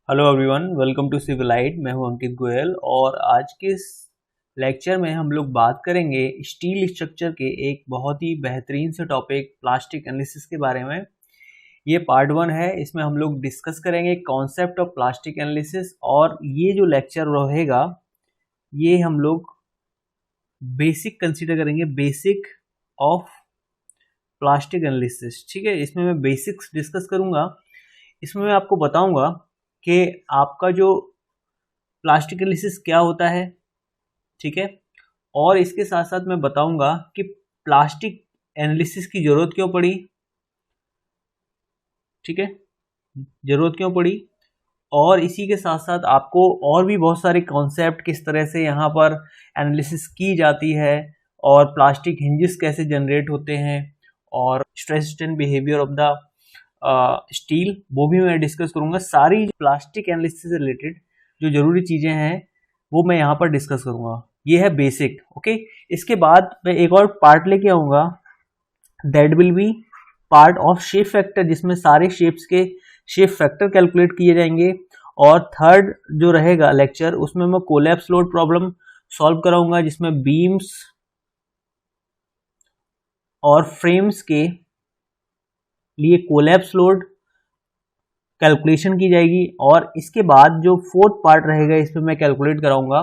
Hello everyone, welcome to Civilite. मैं हूं अंकित गोयल और आज के इस लेक्चर में हम लोग बात करेंगे स्टील स्ट्रक्चर के एक बहुत ही बेहतरीन से टॉपिक प्लास्टिक एनालिसिस के बारे में। ये पार्ट 1 है। इसमें हम लोग डिस्कस करेंगे कॉन्सेप्ट ऑफ प्लास्टिक एनालिसिस और ये जो लेक्चर रहेगा ये हम लोग बेसिक कंसीडर करेंगे, बेसिक ऑफ प्लास्टिक एनालिसिस। ठीक है, इसमें मैं बेसिक्स डिस्कस करूंगा। इसमें मैं आपको बताऊंगा कि आपका जो प्लास्टिक एनालिसिस क्या होता है, ठीक है, और इसके साथ साथ मैं बताऊंगा कि प्लास्टिक एनालिसिस की जरूरत क्यों पड़ी। ठीक है, जरूरत क्यों पड़ी, और इसी के साथ साथ आपको और भी बहुत सारे कॉन्सेप्ट किस तरह से यहाँ पर एनालिसिस की जाती है और प्लास्टिक हिंजेस कैसे जनरेट होते हैं और stress strain behaviour of the steel, वो भी मैं डिस्कस करूंगा। सारी प्लास्टिक एनालिसिस से रिलेटेड जो जरूरी चीजें हैं वो मैं यहाँ पर डिस्कस करूंगा। ये है बेसिक। ओके, इसके बाद मैं एक और पार्ट लेके आऊंगा, that will be part of shape factor, जिसमें सारे शेप्स के शेप फैक्टर कैलकुलेट किए जाएंगे। और थर्ड जो रहेगा लेक्चर, उसमें मैं कोलैप्स लोड प्रॉब्लम सॉल्व कराऊंगा, जिसमें बीम्स और फ्रेम्स के लिए कोलैप्स लोड कैलकुलेशन की जाएगी। और इसके बाद जो फोर्थ पार्ट रहेगा, इसमें मैं कैलकुलेट कराऊंगा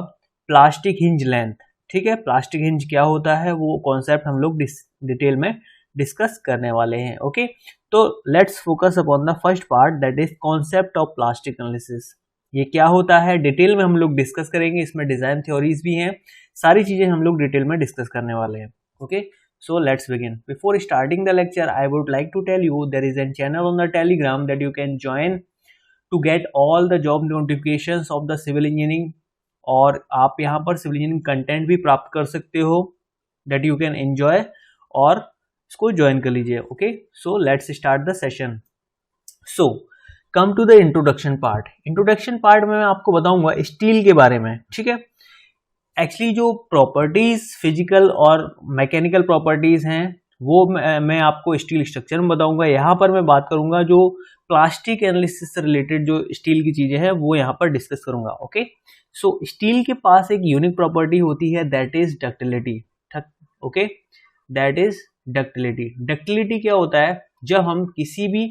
प्लास्टिक हिंज लेंथ। ठीक है, प्लास्टिक हिंज क्या होता है वो कॉन्सेप्ट हम लोग डिटेल में डिस्कस करने वाले हैं। ओके, तो let's focus upon the first part, that is concept of plastic analysis. ये क्या होता है डिटेल में हम लोग डिस्कस करेंगे। इसमें डिजाइन थ्योरीज भी हैं, सारी चीजें हम लोग डिटेल में डिस्कस करने वाले हैं। Okay, so let's begin. Before starting the lecture, I would like to tell you there is a channel on the Telegram that you can join to get all the job notifications of the civil engineering, और आप यहाँ पर civil engineering content भी प्राप्त कर सकते हो, that you can enjoy, और इसको ज्वाइन कर लीजिए। Okay, so let's start the session. So come to the introduction part. Introduction part में मैं आपको बताऊंगा स्टील के बारे में। ठीक है, एक्चुअली जो प्रॉपर्टीज फिजिकल और मैकेनिकल प्रॉपर्टीज हैं वो मैं आपको स्टील स्ट्रक्चर में बताऊंगा। यहाँ पर मैं बात करूंगा जो प्लास्टिक एनालिसिस से रिलेटेड जो स्टील की चीजें हैं वो यहाँ पर डिस्कस करूंगा। ओके, सो स्टील के पास एक यूनिक प्रॉपर्टी होती है, that is ductility. Okay, that is ductility. Ductility क्या होता है, जब हम किसी भी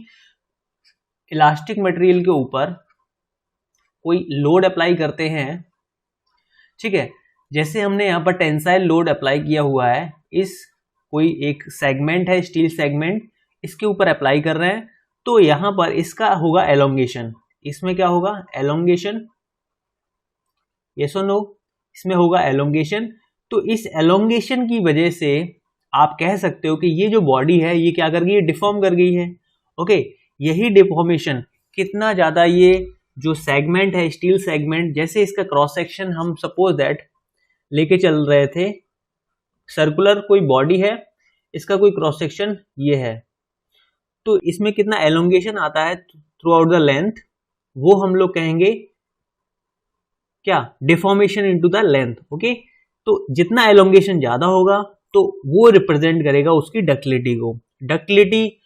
इलास्टिक मटेरियल के ऊपर कोई लोड अप्लाई करते हैं, ठीक है, जैसे हमने यहाँ पर टेंसाइल लोड अप्लाई किया हुआ है, इस कोई एक सेगमेंट है स्टील सेगमेंट, इसके ऊपर अप्लाई कर रहे हैं, तो यहाँ पर इसका होगा एलोंगेशन। इसमें क्या होगा, एलोंगेशन। यस और नो, इसमें होगा एलोंगेशन। तो इस एलोंगेशन की वजह से आप कह सकते हो कि ये जो बॉडी है ये क्या कर गई है, डिफॉर्म कर गई है। ओके, यही डिफॉर्मेशन कितना ज्यादा, ये जो सेगमेंट है स्टील सेगमेंट, जैसे इसका क्रॉस सेक्शन हम सपोज दैट लेके चल रहे थे, सर्कुलर कोई बॉडी है, इसका कोई क्रॉस सेक्शन ये है, तो इसमें कितना एलोंगेशन आता है थ्रू आउट द लेंथ, वो हम लोग कहेंगे क्या, deformation into the length. Okay, तो जितना एलोंगेशन ज्यादा होगा तो वो रिप्रेजेंट करेगा उसकी डक्टिलिटी को। डक्टिलिटी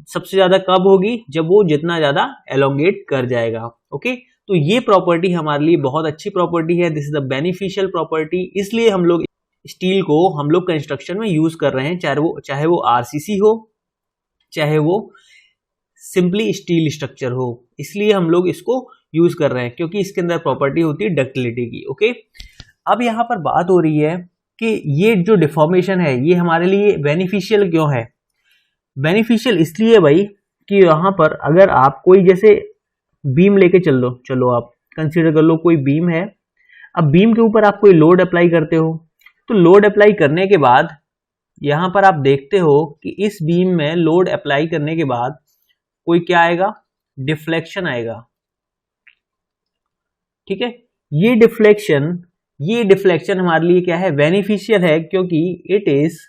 सबसे ज्यादा कब होगी, जब वो जितना ज्यादा एलोंगेट कर जाएगा। ओके, तो ये प्रॉपर्टी हमारे लिए बहुत अच्छी प्रॉपर्टी है, this is the beneficial property, इसलिए हम लोग स्टील को हम लोग कंस्ट्रक्शन में यूज कर रहे हैं, चाहे वो आरसीसी हो, चाहे वो सिंपली स्टील स्ट्रक्चर हो, इसलिए हम लोग इसको यूज कर रहे हैं क्योंकि इसके अंदर प्रॉपर्टी होती है डक्टिलिटी की। ओके, अब यहाँ पर बात हो रही है कि ये जो डिफॉर्मेशन है ये हमारे लिए बेनिफिशियल क्यों है। बेनिफिशियल इसलिए भाई कि यहाँ पर अगर आप कोई जैसे बीम लेके चलो आप कंसीडर कर लो कोई बीम है, अब बीम के ऊपर आप कोई लोड अप्लाई करते हो, तो लोड अप्लाई करने के बाद यहां पर आप देखते हो कि इस बीम में लोड अप्लाई करने के बाद कोई क्या आएगा, डिफ्लेक्शन आएगा। ठीक है, ये डिफ्लेक्शन हमारे लिए क्या है, बेनिफिशियल है, क्योंकि it is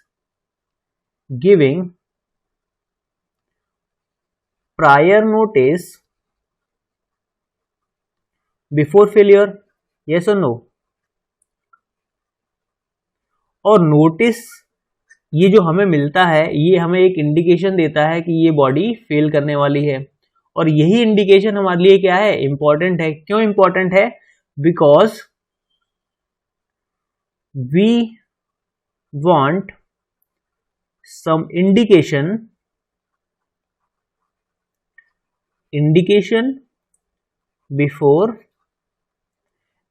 giving prior notice before failure. Yes और नो, और नोटिस ये जो हमें मिलता है ये हमें एक इंडिकेशन देता है कि ये बॉडी फेल करने वाली है। और यही इंडिकेशन हमारे लिए क्या है, इंपॉर्टेंट है। क्यों इंपॉर्टेंट है? Because we want some indication before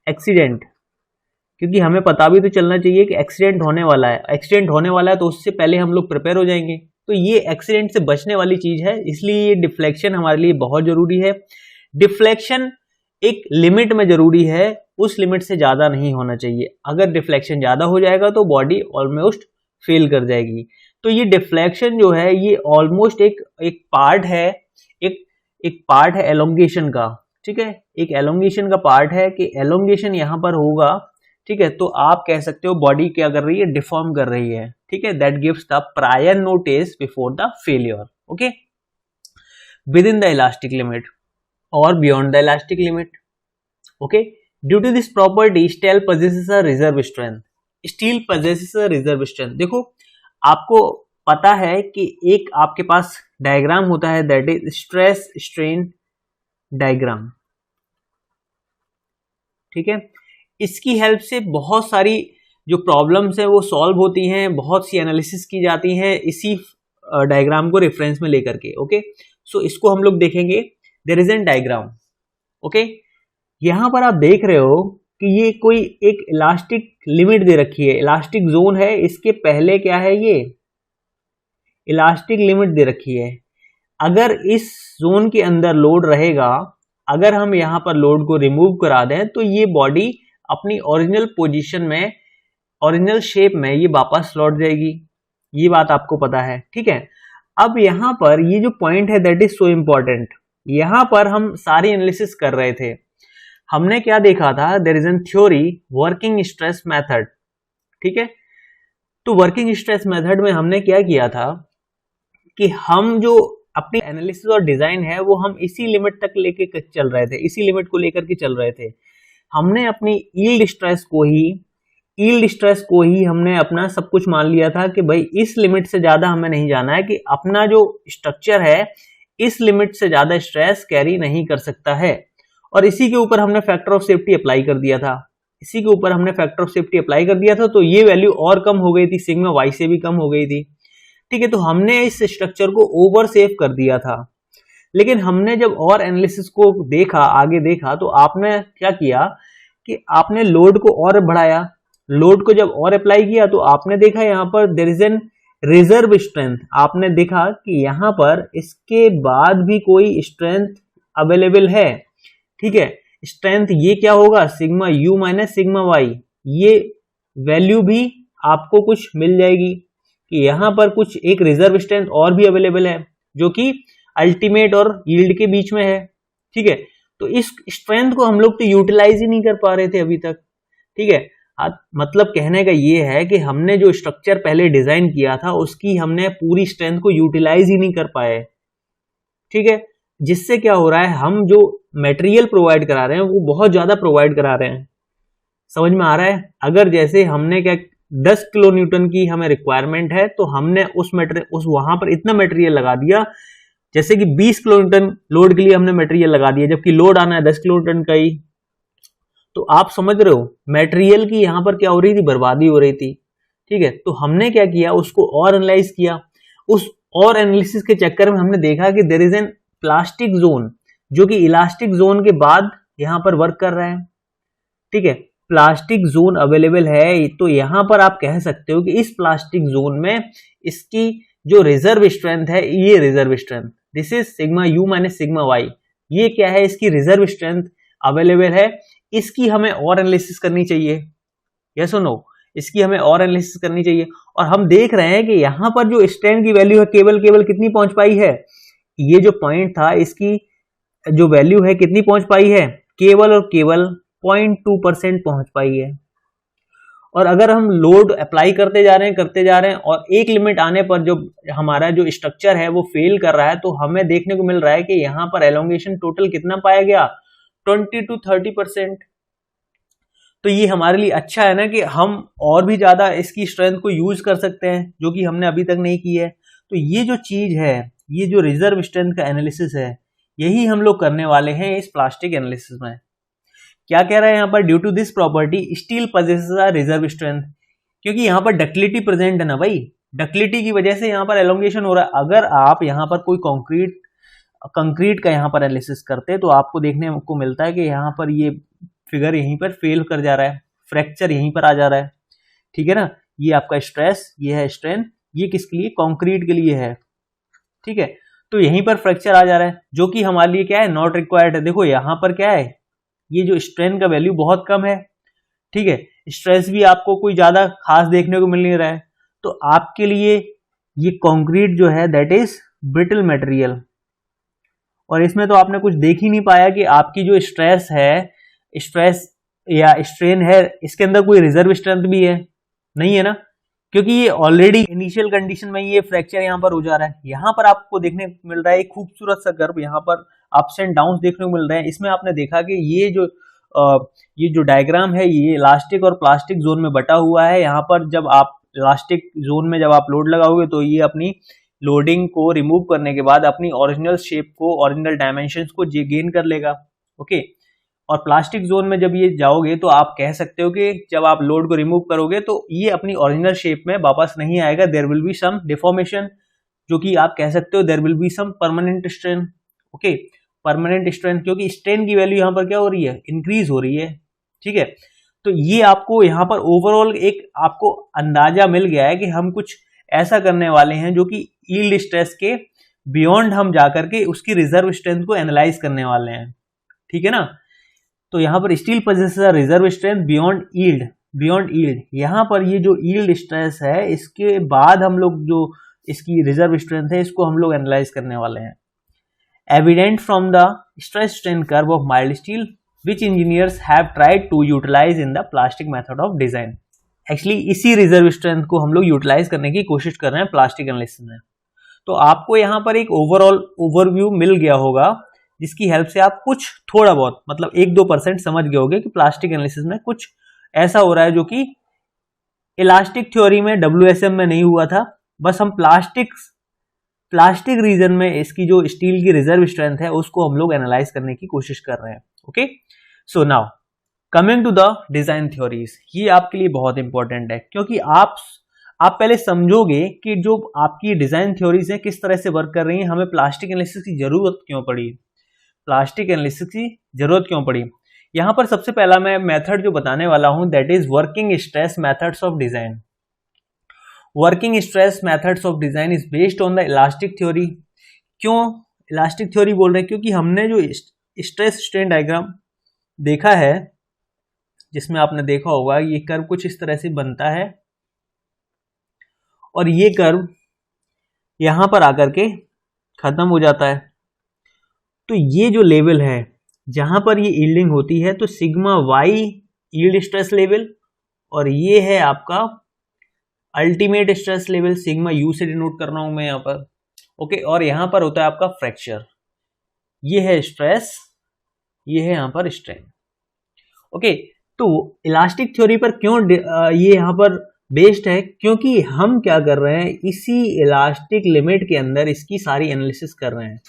accident, क्योंकि हमें पता भी तो चलना चाहिए कि एक्सीडेंट होने वाला है। एक्सीडेंट होने वाला है तो उससे पहले हम लोग प्रिपेयर हो जाएंगे। तो ये एक्सीडेंट से बचने वाली चीज है, इसलिए ये डिफ्लेक्शन हमारे लिए बहुत जरूरी है। डिफ्लेक्शन एक लिमिट में जरूरी है, उस लिमिट से ज्यादा नहीं होना चाहिए। अगर डिफ्लेक्शन ज्यादा हो जाएगा तो बॉडी ऑलमोस्ट फेल कर जाएगी। तो ये डिफ्लेक्शन जो है ये ऑलमोस्ट एक पार्ट है, एक पार्ट है एलोंगेशन का, ठीक है, एक एलोंगेशन का पार्ट है कि एलोंगेशन यहां पर होगा, ठीक है। तो आप कह सकते हो बॉडी क्या कर रही है, डिफॉर्म कर रही है, ठीक है। That gives the prior notice before the failure, okay. Within the elastic limit और beyond the elastic limit, okay. Due to this property steel possesses a reserve strength. Steel possesses a reserve strength. देखो आपको पता है कि एक आपके पास diagram होता है, that is stress strain diagram, ठीक है। इसकी हेल्प से बहुत सारी जो प्रॉब्लम्स है वो सॉल्व होती हैं, बहुत सी एनालिसिस की जाती हैं इसी डायग्राम को रेफरेंस में लेकर के, ओके। सो इसको हम लोग देखेंगे। There is an diagram, okay. यहां पर आप देख रहे हो कि ये कोई एक इलास्टिक लिमिट दे रखी है, इलास्टिक जोन है, इसके पहले क्या है, ये इलास्टिक लिमिट दे रखी है। अगर इस जोन के अंदर लोड रहेगा, अगर हम यहां पर लोड को रिमूव करा दें तो ये बॉडी अपनी ओरिजिनल पोजीशन में, ओरिजिनल शेप में ये वापस लौट जाएगी। ये बात आपको पता है, ठीक है। अब यहां पर ये जो पॉइंट है दैट इज सो इंपॉर्टेंट। यहां पर हम सारी एनालिसिस कर रहे थे, हमने क्या देखा था, there is an theory working stress method, ठीक है। तो वर्किंग स्ट्रेस मेथड में हमने क्या किया था कि हम जो अपनी एनालिसिस और डिजाइन है वो हम इसी लिमिट तक लेके चल रहे थे, इसी लिमिट को लेकर के चल रहे थे। हमने अपनी यील्ड स्ट्रेस को ही हमने अपना सब कुछ मान लिया था कि भाई इस लिमिट से ज्यादा हमें नहीं जाना है, कि अपना जो स्ट्रक्चर है इस लिमिट से ज्यादा स्ट्रेस कैरी नहीं कर सकता है। और इसी के ऊपर हमने फैक्टर ऑफ सेफ्टी अप्लाई कर दिया था, इसी के ऊपर हमने फैक्टर ऑफ सेफ्टी अप्लाई कर दिया था। तो ये वैल्यू और कम हो गई थी, सिग्मा वाई से भी कम हो गई थी, ठीक है। तो हमने इस स्ट्रक्चर को ओवर सेव कर दिया था। लेकिन हमने जब और एनालिसिस को देखा, आगे देखा, तो आपने क्या किया कि आपने लोड को और बढ़ाया। लोड को जब और अप्लाई किया तो आपने देखा यहाँ पर there is an reserve strength. आपने देखा कि यहाँ पर इसके बाद भी कोई स्ट्रेंथ अवेलेबल है, ठीक है। स्ट्रेंथ ये क्या होगा, sigma U minus sigma Y. ये वैल्यू भी आपको कुछ मिल जाएगी कि यहां पर कुछ एक रिजर्व स्ट्रेंथ और भी अवेलेबल है जो कि अल्टीमेट और यील्ड के बीच में है, ठीक है। तो इस स्ट्रेंथ को हम लोग तो यूटिलाइज ही नहीं कर पा रहे थे अभी तक, ठीक है। मतलब कहने का ये है कि हमने जो स्ट्रक्चर पहले डिजाइन किया था उसकी हमने पूरी स्ट्रेंथ को यूटिलाइज ही नहीं कर पाए, ठीक है। जिससे क्या हो रहा है, हम जो मटेरियल प्रोवाइड करा रहे हैं वो बहुत ज्यादा प्रोवाइड करा रहे हैं। समझ में आ रहा है? अगर जैसे हमने क्या 10 किलो न्यूटन की हमें रिक्वायरमेंट है तो हमने उस वहां पर इतना मटेरियल लगा दिया, जैसे कि 20 किलो न्यूटन लोड के लिए हमने मटेरियल लगा दिया, जबकि लोड आना है 10 किलो न्यूटन का ही। तो आप समझ रहे हो मटेरियल की यहां पर क्या हो रही थी, बर्बादी हो रही थी, ठीक है। तो हमने क्या किया, उसको और एनालाइज किया। उस और एनालिसिस के चक्कर में हमने देखा कि there is an plastic zone जो कि इलास्टिक जोन के बाद यहां पर वर्क कर रहा है, ठीक है। प्लास्टिक जोन अवेलेबल है, तो यहां पर आप कह सकते हो कि इस प्लास्टिक जोन में इसकी जो रिजर्व स्ट्रेंथ है, ये reserve strength, this is sigma U minus sigma Y, ये क्या है, इसकी रिजर्व स्ट्रेंथ अवेलेबल है। इसकी हमें और एनालिसिस करनी चाहिए, यस और नो, इसकी हमें और एनालिसिस करनी चाहिए। और हम देख रहे हैं कि यहां पर जो स्ट्रेंथ की वैल्यू है केवल कितनी पहुंच पाई है, ये जो पॉइंट था इसकी जो वैल्यू है कितनी पहुंच पाई है, केवल और केवल 0.2% पहुंच पाई है। और अगर हम लोड अप्लाई करते जा रहे हैं और एक लिमिट आने पर जो हमारा जो स्ट्रक्चर है वो फेल कर रहा है, तो हमें देखने को मिल रहा है कि यहां पर एलोंगेशन टोटल कितना पाया गया, 20 to 30%। तो ये हमारे लिए अच्छा है ना कि हम और भी ज्यादा इसकी स्ट्रेंथ को यूज कर सकते हैं, जो कि हमने अभी तक नहीं की है। तो ये जो चीज है, ये जो रिजर्व स्ट्रेंथ का एनालिसिस है, यही हम लोग करने वाले हैं इस प्लास्टिक एनालिसिस में। क्या कह रहा है यहाँ पर, due to this property steel possesses a reserve strength, क्योंकि यहाँ पर डक्टिलिटी प्रेजेंट है ना भाई, डक्टिलिटी की वजह से यहाँ पर एलोंगेशन हो रहा है। अगर आप यहाँ पर कोई कंक्रीट का यहाँ पर एनालिसिस करते हैं तो आपको देखने को मिलता है कि यहाँ पर ये फिगर यहीं पर फेल कर जा रहा है, फ्रैक्चर यहीं पर आ जा रहा है, ठीक है ना। ये आपका स्ट्रेस, ये है स्ट्रेंथ, ये किसके लिए, कंक्रीट के लिए है, ठीक है। तो यहीं पर फ्रैक्चर आ जा रहा है, जो कि हमारे लिए क्या है, नॉट रिक्वायर्ड है। देखो यहाँ पर क्या है, ये जो स्ट्रेंथ का वैल्यू बहुत कम है, ठीक है। स्ट्रेस भी आपको कोई ज्यादा खास देखने को मिल नहीं रहा है, तो आपके लिए ये कंक्रीट जो है दैट इज ब्रिटल मटेरियल। और इसमें तो आपने कुछ देख ही नहीं पाया कि आपकी जो स्ट्रेस या स्ट्रेन है, इसके अंदर कोई रिजर्व स्ट्रेंथ भी है, नहीं है ना, क्योंकि ये ऑलरेडी इनिशियल कंडीशन में ये फ्रैक्चर यहाँ पर हो जा रहा है। यहाँ पर आपको देखने को मिल रहा है एक खूबसूरत सा कर्व, यहाँ पर अप्स एंड डाउन्स देखने को मिल रहे हैं। इसमें आपने देखा कि ये जो डायग्राम है ये इलास्टिक और प्लास्टिक जोन में बटा हुआ है। यहाँ पर जब आप इलास्टिक जोन में जब आप लोड लगाओगे तो ये अपनी लोडिंग को रिमूव करने के बाद अपनी ओरिजिनल शेप को, ओरिजिनल डायमेंशंस को गेन कर लेगा, ओके। और प्लास्टिक जोन में जब ये जाओगे तो आप कह सकते हो कि जब आप लोड को रिमूव करोगे तो ये अपनी ओरिजिनल शेप में वापस नहीं आएगा, there will be some deformation, जो कि आप कह सकते हो there will be some permanent strain, okay, permanent strain, क्योंकि स्ट्रेन की वैल्यू यहाँ पर क्या हो रही है, इंक्रीज हो रही है, ठीक है। तो ये आपको यहाँ पर ओवरऑल एक आपको अंदाजा मिल गया है कि हम कुछ ऐसा करने वाले हैं जो कि यील्ड स्ट्रेस के बियॉन्ड हम जाकर के उसकी रिजर्व स्ट्रेंथ को एनालाइज करने वाले हैं, ठीक है ना। तो यहाँ पर steel possesses reserve strength beyond yield, यहाँ पर ये जो यील्ड स्ट्रेस है इसके बाद हम लोग जो इसकी रिजर्व स्ट्रेंथ है इसको हम लोग एनालाइज करने वाले हैं। Evident from the stress strain curve of mild steel which engineers have tried to utilise in the plastic method of design. Actually इसी रिजर्व स्ट्रेंथ को हम लोग यूटिलाइज करने की कोशिश कर रहे हैं प्लास्टिक एनालिसिस में। तो आपको यहाँ पर एक ओवरऑल ओवरव्यू मिल गया होगा जिसकी हेल्प से आप कुछ थोड़ा बहुत मतलब 1-2% समझ गए होंगे कि प्लास्टिक एनालिसिस में कुछ ऐसा हो रहा है जो कि इलास्टिक थ्योरी में WSM में नहीं हुआ था। बस हम प्लास्टिक रीजन में इसकी जो स्टील की रिजर्व स्ट्रेंथ है उसको हम लोग एनालाइज करने की कोशिश कर रहे हैं, okay. So now coming to the design theories, ये आपके लिए बहुत इंपॉर्टेंट है क्योंकि आप पहले समझोगे कि जो आपकी डिजाइन थ्योरीज है किस तरह से वर्क कर रही हैं, हमें प्लास्टिक एनालिसिस की जरूरत क्यों पड़ी, प्लास्टिक एनालिसिस की जरूरत क्यों पड़ी। यहां पर सबसे पहला मैं मेथड जो बताने वाला हूं that is working stress methods of design. Working stress methods of design is based on the elastic theory. क्यों इलास्टिक थ्योरी बोल रहे हैं, क्योंकि हमने जो स्ट्रेस स्ट्रेन डायग्राम देखा है जिसमें आपने देखा होगा ये कर्व कुछ इस तरह से बनता है और ये कर्व यहां पर आकर के खत्म हो जाता है। तो ये जो लेवल है जहां पर ये यील्डिंग होती है तो sigma Y yield stress level और ये है आपका ultimate stress level, sigma U से डिनोट कर रहा हूं मैं यहां पर, ओके। और यहां पर होता है आपका फ्रैक्चर, ये है स्ट्रेस, ये है यहां पर स्ट्रेन, ओके। तो इलास्टिक थ्योरी पर क्यों ये यहां पर बेस्ड है, क्योंकि हम क्या कर रहे हैं इसी इलास्टिक लिमिट के अंदर इसकी सारी एनालिसिस कर रहे हैं।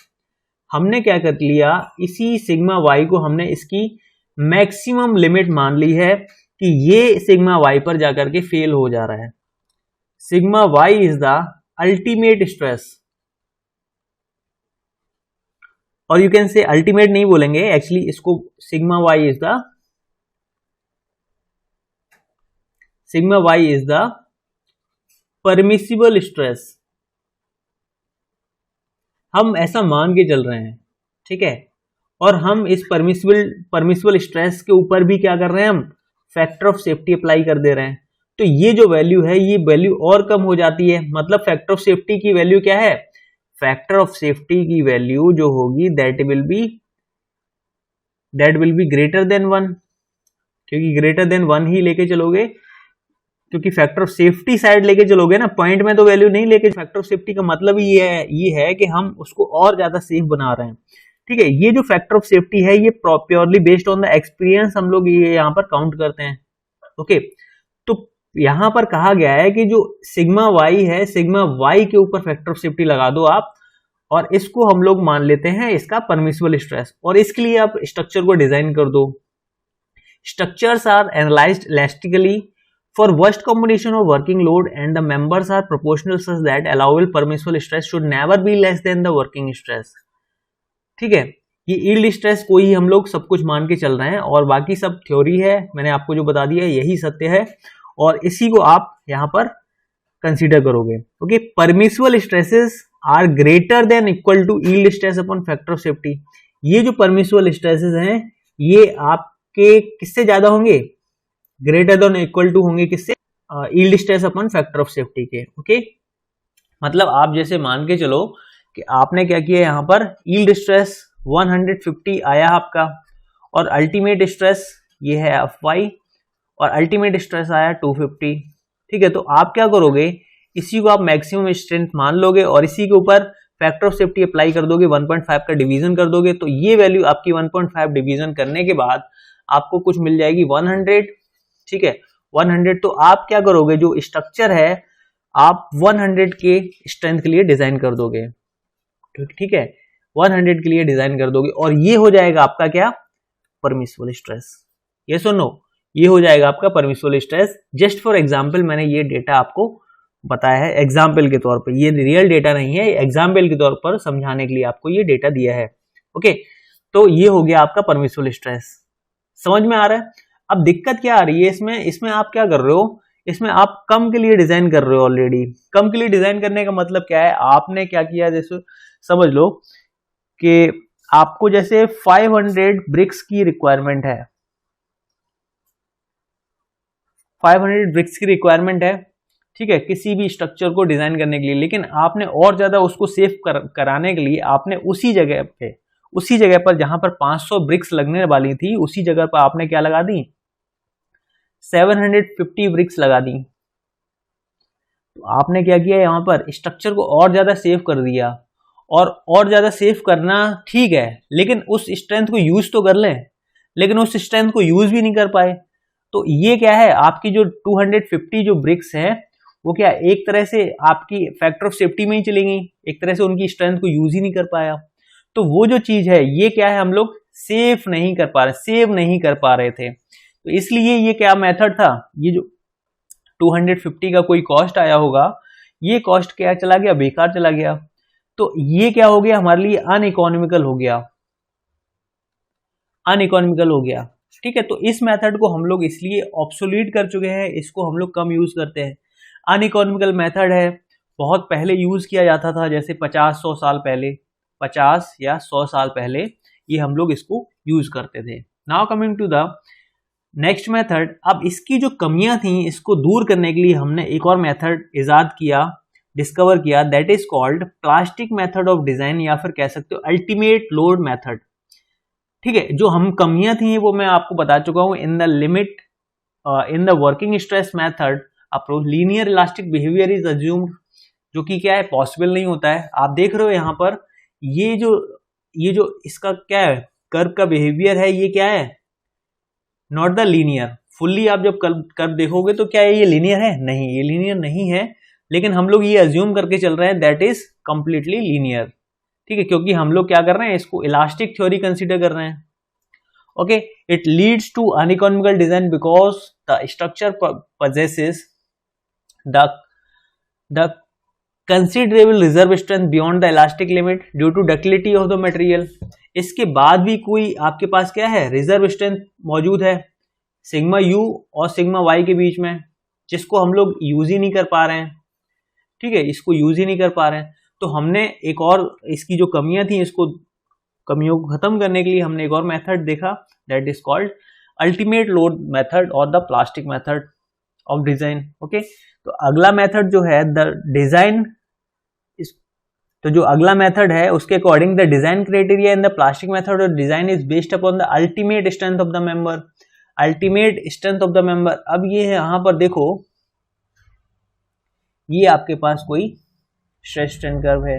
हमने क्या कर लिया, इसी सिग्मा वाई को हमने इसकी मैक्सिमम लिमिट मान ली है कि ये सिग्मा वाई पर जाकर के फेल हो जा रहा है। Sigma Y is the ultimate stress, और यू कैन से अल्टीमेट नहीं बोलेंगे एक्चुअली इसको, sigma Y is the permissible stress. हम ऐसा मान के चल रहे हैं, ठीक है। और हम इस परमिसिबल स्ट्रेस के ऊपर भी क्या कर रहे हैं, हम फैक्टर ऑफ सेफ्टी अप्लाई कर दे रहे हैं। तो ये जो वैल्यू है ये वैल्यू और कम हो जाती है, मतलब फैक्टर ऑफ सेफ्टी की वैल्यू क्या है, फैक्टर ऑफ सेफ्टी की वैल्यू जो होगी that will be greater than 1, क्योंकि ग्रेटर देन 1 ही लेके चलोगे, क्योंकि फैक्टर ऑफ सेफ्टी साइड लेके चलोगे ना, पॉइंट में तो वैल्यू नहीं लेके। फैक्टर ऑफ सेफ्टी का मतलब ये है कि हम उसको और ज्यादा सेफ बना रहे हैं, ठीक है। ये जो फैक्टर ऑफ सेफ्टी है ये purely based on the experience हम लोग ये यहाँ पर काउंट करते हैं, ओके। तो यहां पर कहा गया है कि जो सिग्मा वाई है, सिग्मा वाई के ऊपर फैक्टर ऑफ सेफ्टी लगा दो आप और इसको हम लोग मान लेते हैं इसका परमिसिबल स्ट्रेस। और इसके लिए आप स्ट्रक्चर को डिजाइन कर दो। Structures are analysed elastically for worst combination of working load and the members are proportional such that allowable permissible stress should never be less than the working stress। ठीक है, ये यील्ड स्ट्रेस को ही हम लोग सब कुछ मान के चल रहे हैं और बाकी सब थ्योरी है, मैंने आपको जो बता दिया है यही सत्य है और इसी को आप यहां पर कंसीडर करोगे। Okay, permissible stresses are greater than equal to yield stress upon factor of safety. ये जो परमिसिबल स्ट्रेसेस हैं ये आपके किससे ज्यादा होंगे, ग्रेटर देन इक्वल टू होंगे किससे, yield stress upon factor of safety के। ओके, मतलब आप जैसे मान के चलो कि आपने क्या किया, यहां पर यील्ड स्ट्रेस 150 आया आपका और अल्टीमेट स्ट्रेस ये है Fy और अल्टीमेट स्ट्रेस आया 250। ठीक है, तो आप क्या करोगे, इसी को आप मैक्सिमम स्ट्रेंथ मान लोगे और इसी के ऊपर फैक्टर ऑफ सेफ्टी अप्लाई कर दोगे, 1.5 का डिवीजन कर दोगे, तो ये वैल्यू आपकी 1.5 डिवीजन करने के बाद आपको कुछ मिल जाएगी 100। ठीक है, 100। तो आप क्या करोगे, जो स्ट्रक्चर है आप 100 के स्ट्रेंथ के लिए डिजाइन कर दोगे। ठीक है, 100 के लिए डिजाइन कर दोगे और ये हो जाएगा आपका क्या, परमिसिबल स्ट्रेस। ये सुनो, ये हो जाएगा आपका permissible stress. Just for example मैंने ये डेटा आपको बताया है एग्जाम्पल के तौर पर, ये रियल डेटा नहीं है, एग्जाम्पल के तौर पर समझाने के लिए आपको ये डेटा दिया है। ओके, तो ये हो गया आपका परमिसिबल स्ट्रेस। समझ में आ रहा है? अब दिक्कत क्या आ रही है इसमें आप क्या कर रहे हो, इसमें आप कम के लिए डिजाइन कर रहे हो ऑलरेडी। कम के लिए डिजाइन करने का मतलब क्या है, आपने क्या किया, जैसे समझ लो कि आपको जैसे 500 ब्रिक्स की रिक्वायरमेंट है, 500 ब्रिक्स की रिक्वायरमेंट है। ठीक है, किसी भी स्ट्रक्चर को डिजाइन करने के लिए, लेकिन आपने और ज्यादा उसको सेव कराने के लिए आपने उसी जगह पर जहां पर 500 ब्रिक्स लगने वाली थी उसी जगह पर आपने क्या लगा दी, 750 ब्रिक्स लगा दी। तो आपने क्या किया, यहां पर स्ट्रक्चर को और ज्यादा सेव कर दिया। और ज्यादा सेव करना ठीक है, लेकिन उस स्ट्रेंथ को यूज तो कर लें, लेकिन उस स्ट्रेंथ को यूज भी नहीं कर पाए। तो ये क्या है, आपकी जो 250 जो ब्रिक्स हैं वो क्या एक तरह से आपकी फैक्टर ऑफ सेफ्टी में ही चली गई, एक तरह से उनकी स्ट्रेंथ को यूज ही नहीं कर पाया। तो वो जो चीज है ये क्या है, हम लोग सेव नहीं कर पा रहे थे। तो इसलिए ये क्या मेथड था, ये जो 250 का कोई कॉस्ट आया होगा, ये कॉस्ट क्या चला गया, बेकार चला गया। तो ये क्या हो गया, हमारे लिए अनइकोनॉमिकल हो गया। ठीक है, तो इस मेथड को हम लोग इसलिए ऑब्सोलीट कर चुके हैं, इसको हम लोग कम यूज करते हैं। अनइकोनॉमिकल मेथड है, बहुत पहले यूज किया जाता था, जैसे 50-100 साल पहले, 50 या 100 साल पहले ये हम लोग इसको यूज करते थे। Now coming to the next method. अब इसकी जो कमियां थी इसको दूर करने के लिए हमने एक और मेथड डिस्कवर किया, that is called plastic method of design, या फिर कह सकते हो अल्टीमेट लोड मेथड। ठीक है, जो हम कमियां थी वो मैं आपको बता चुका हूं। इन the working stress method approach linear elastic behaviour is assumed, जो कि क्या है, पॉसिबल नहीं होता है। आप देख रहे हो यहाँ पर ये जो इसका क्या है, कर्व का बिहेवियर है, ये क्या है, नॉट द लीनियर। फुल्ली आप जब कर्व देखोगे तो क्या है, ये लीनियर है? नहीं, ये लीनियर नहीं है, लेकिन हम लोग ये अज्यूम करके चल रहे हैं दैट इज कंप्लीटली लीनियर। ठीक है, क्योंकि हम लोग क्या कर रहे हैं, इसको इलास्टिक थ्योरी कंसीडर कर रहे हैं। Okay, it leads to uneconomical design because the structure possesses the considerable reserve strength beyond the elastic limit due to ductility of the material। इसके बाद भी कोई आपके पास क्या है, रिजर्व स्ट्रेंथ मौजूद है सिग्मा यू और सिग्मा वाई के बीच में, जिसको हम लोग यूज ही नहीं कर पा रहे हैं। ठीक है, इसको यूज ही नहीं कर पा रहे हैं। तो हमने एक और इसकी जो कमियां थी, इसको कमियों को खत्म करने के लिए हमने एक और मेथड देखा, that is called ultimate load method और the plastic method of design. Okay, तो अगला मेथड जो है द डिजाइन, तो जो अगला मेथड है उसके according the design criteria in the plastic method of design is based upon the ultimate strength of the member. Ultimate strength of the member, अब ये है, यहां पर देखो ये आपके पास कोई स्ट्रेस स्ट्रेन कर्व है,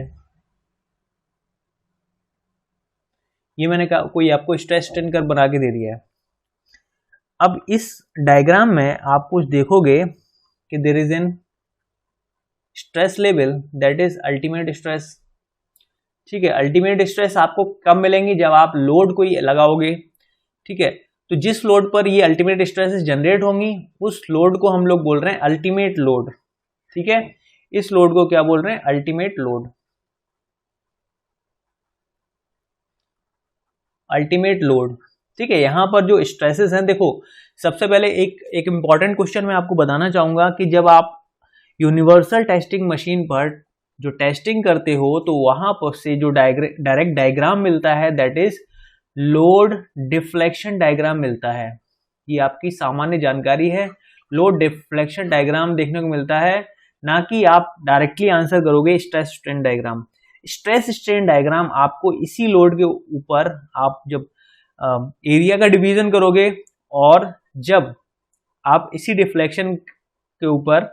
ये मैंने कहा कोई आपको स्ट्रेस स्ट्रेन कर्व बना के दे दिया है। अब इस डायग्राम में आप कुछ देखोगे कि there is an stress level that is ultimate stress. ठीक है। अल्टीमेट स्ट्रेस आपको कब मिलेंगी, जब आप लोड कोई लगाओगे, ठीक है। तो जिस लोड पर ये अल्टीमेट स्ट्रेसेस जनरेट होंगी उस लोड को हम लोग बोल रहे हैं अल्टीमेट लोड, ठीक है। इस लोड को क्या बोल रहे हैं, अल्टीमेट लोड, अल्टीमेट लोड, ठीक है। यहां पर जो स्ट्रेसेस हैं, देखो सबसे पहले एक इंपॉर्टेंट क्वेश्चन मैं आपको बताना चाहूंगा कि जब आप यूनिवर्सल टेस्टिंग मशीन पर जो टेस्टिंग करते हो तो वहां पर से जो डायरेक्ट डायग्राम मिलता है that is load deflection diagram मिलता है। ये आपकी सामान्य जानकारी है, लोड डिफ्लेक्शन डायग्राम देखने को मिलता है, ना कि आप डायरेक्टली आंसर करोगे stress strain diagram. Stress strain diagram आपको इसी लोड के ऊपर आप जब एरिया का डिवीजन करोगे और जब आप इसी डिफ्लेक्शन के ऊपर,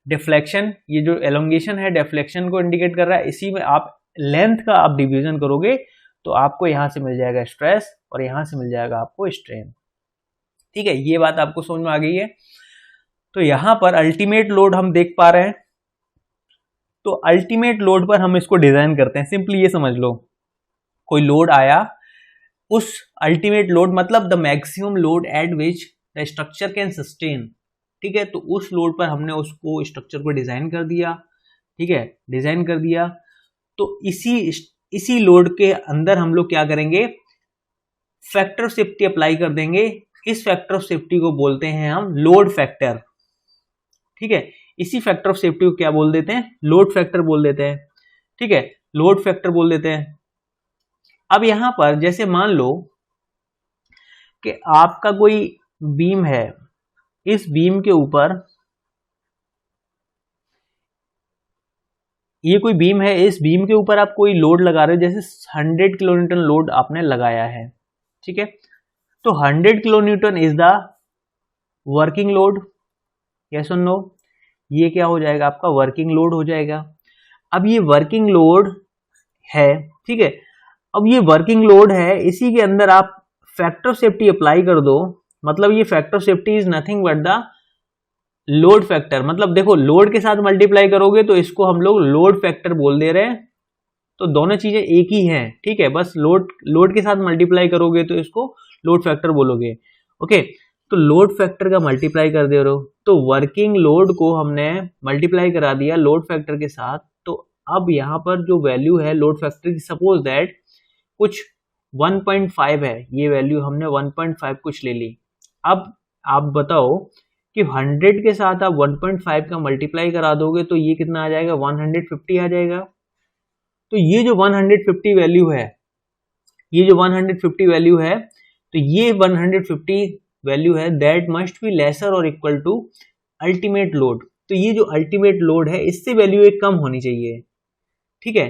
डिफ्लेक्शन ये जो एलोंगेशन है डिफ्लेक्शन को इंडिकेट कर रहा है, इसी में आप लेंथ का आप डिवीजन करोगे तो आपको यहां से मिल जाएगा स्ट्रेस और यहां से मिल जाएगा आपको स्ट्रेन, ठीक है। ये बात आपको समझ में आ गई है। तो यहां पर अल्टीमेट लोड हम देख पा रहे हैं, तो अल्टीमेट लोड पर हम इसको डिजाइन करते हैं। सिंपली ये समझ लो, कोई लोड आया, उस अल्टीमेट लोड मतलब the maximum load at which the structure can sustain, ठीक है। तो उस लोड पर हमने उसको स्ट्रक्चर को डिजाइन कर दिया, ठीक है, डिजाइन कर दिया। तो इसी लोड के अंदर हम लोग क्या करेंगे, फैक्टर ऑफ सेफ्टी अप्लाई कर देंगे। इस फैक्टर ऑफ सेफ्टी को बोलते हैं हम लोड फैक्टर, ठीक है। इसी फैक्टर ऑफ सेफ्टी को क्या बोल देते हैं, लोड फैक्टर बोल देते हैं, ठीक है, लोड फैक्टर बोल देते हैं। अब यहां पर जैसे मान लो कि आपका कोई बीम है, इस बीम के ऊपर, ये कोई बीम है, इस बीम के ऊपर आप कोई लोड लगा रहे हो, जैसे 100 किलोन्यूटन लोड आपने लगाया है, ठीक है। तो 100 kilonewton is the working load, yes और नो, ये क्या हो जाएगा आपका वर्किंग लोड हो जाएगा। अब ये वर्किंग लोड है, ठीक है। अब ये वर्किंग लोड है, इसी के अंदर आप फैक्टर ऑफ सेफ्टी अप्लाई कर दो, मतलब ये factor of safety is nothing but the load factor. मतलब देखो लोड के साथ मल्टीप्लाई करोगे तो इसको हम लोग लोड फैक्टर बोल दे रहे हैं, तो दोनों चीजें एक ही हैं, ठीक है। बस लोड के साथ मल्टीप्लाई करोगे तो इसको लोड फैक्टर बोलोगे, ओके। तो लोड फैक्टर का मल्टीप्लाई कर दे रहे हो, तो वर्किंग लोड को हमने मल्टीप्लाई करा दिया लोड फैक्टर के साथ। तो अब यहां पर जो वैल्यू है लोड फैक्टर की, सपोज दैट कुछ 1.5 है, ये वैल्यू हमने 1.5 कुछ ले ली। अब आप बताओ कि 100 के साथ आप 1.5 का मल्टीप्लाई करा दोगे तो ये कितना आ जाएगा, 150 आ जाएगा। तो ये जो 150 वैल्यू है, ये जो 150 वैल्यू है, तो ये 150 वैल्यू है दैट मस्ट बी लेसर और इक्वल टू अल्टीमेट लोड। तो ये जो अल्टीमेट लोड है इससे वैल्यू एक कम होनी चाहिए, ठीक है।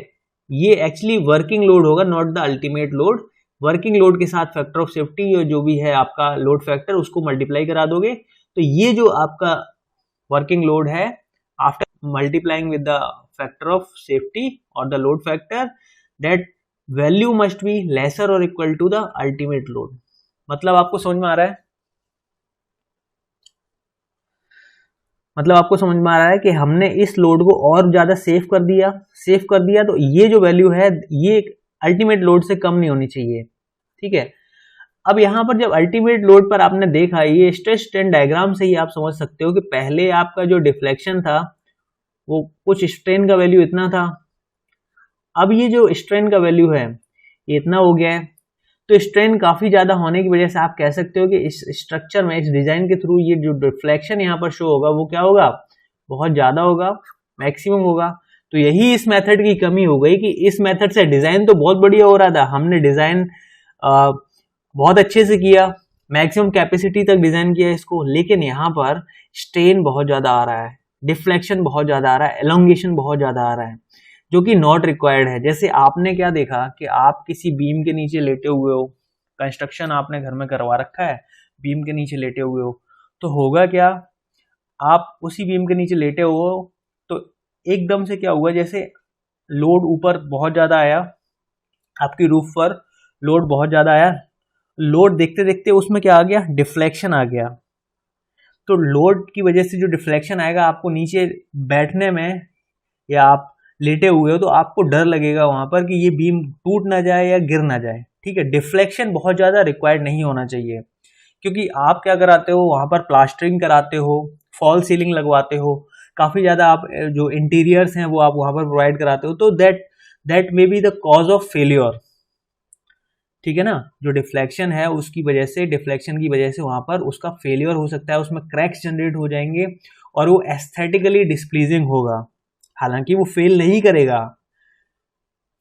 ये एक्चुअली वर्किंग लोड होगा, not the ultimate load. Working load के साथ फैक्टर ऑफ सेफ्टी जो भी है आपका लोड फैक्टर, उसको मल्टीप्लाई करा दोगे तो ये जो आपका वर्किंग लोड है, after multiplying with the factor of safety और the load factor, that value must be lesser और equal to the ultimate load. मतलब आपको समझ में आ रहा है, मतलब आपको समझ में आ रहा है कि हमने इस लोड को और ज्यादा सेव कर दिया, तो ये जो वैल्यू है ये अल्टीमेट लोड से कम नहीं होनी चाहिए, ठीक है। अब यहां पर जब अल्टीमेट लोड पर आपने देखा, ये स्ट्रेस स्ट्रेन डायग्राम से ही आप समझ सकते हो कि पहले आपका जो डिफ्लेक्शन था वो कुछ स्ट्रेन का वैल्यू इतना था, अब ये जो स्ट्रेन का वैल्यू है ये इतना हो गया है। तो स्ट्रेन काफी ज्यादा होने की वजह से आप कह सकते हो कि इस स्ट्रक्चर में, इस डिजाइन के थ्रू ये जो डिफ्लेक्शन यहाँ पर शो होगा वो क्या होगा, बहुत ज्यादा होगा, मैक्सिमम होगा। तो यही इस मेथड की कमी हो गई कि इस मेथड से डिजाइन तो बहुत बढ़िया हो रहा था, हमने डिजाइन बहुत अच्छे से किया, मैक्सिमम कैपेसिटी तक डिजाइन किया इसको, लेकिन यहाँ पर स्ट्रेन बहुत ज्यादा आ रहा है, डिफ्लेक्शन बहुत ज्यादा आ रहा है, एलोंगेशन बहुत ज्यादा आ रहा है, जो कि नॉट रिक्वायर्ड है। जैसे आपने क्या देखा कि आप किसी बीम के नीचे लेटे हुए हो, कंस्ट्रक्शन आपने घर में करवा रखा है, बीम के नीचे लेटे हुए हो, तो होगा क्या, आप उसी बीम के नीचे लेटे हुए हो तो एकदम से क्या हुआ, जैसे लोड ऊपर बहुत ज्यादा आया, आपकी रूफ पर लोड बहुत ज्यादा आया, लोड देखते देखते उसमें क्या आ गया, डिफ्लेक्शन आ गया। तो लोड की वजह से जो डिफ्लेक्शन आएगा आपको नीचे बैठने में या आप लेटे हुए हो तो आपको डर लगेगा वहां पर कि ये बीम टूट ना जाए या गिर ना जाए, ठीक है। डिफ्लेक्शन बहुत ज़्यादा रिक्वायर्ड नहीं होना चाहिए, क्योंकि आप क्या कराते हो वहां पर, प्लास्टरिंग कराते हो, फॉल सीलिंग लगवाते हो, काफ़ी ज़्यादा आप जो इंटीरियर्स हैं वो आप वहां पर प्रोवाइड कराते हो, तो that may be the cause of failure, ठीक है ना। जो डिफ्लेक्शन है उसकी वजह से, डिफ्लेक्शन की वजह से वहां पर उसका फेलियर हो सकता है, उसमें क्रैक्स जनरेट हो जाएंगे और वो एस्थेटिकली डिस्प्लीजिंग होगा। हालांकि वो फेल नहीं करेगा,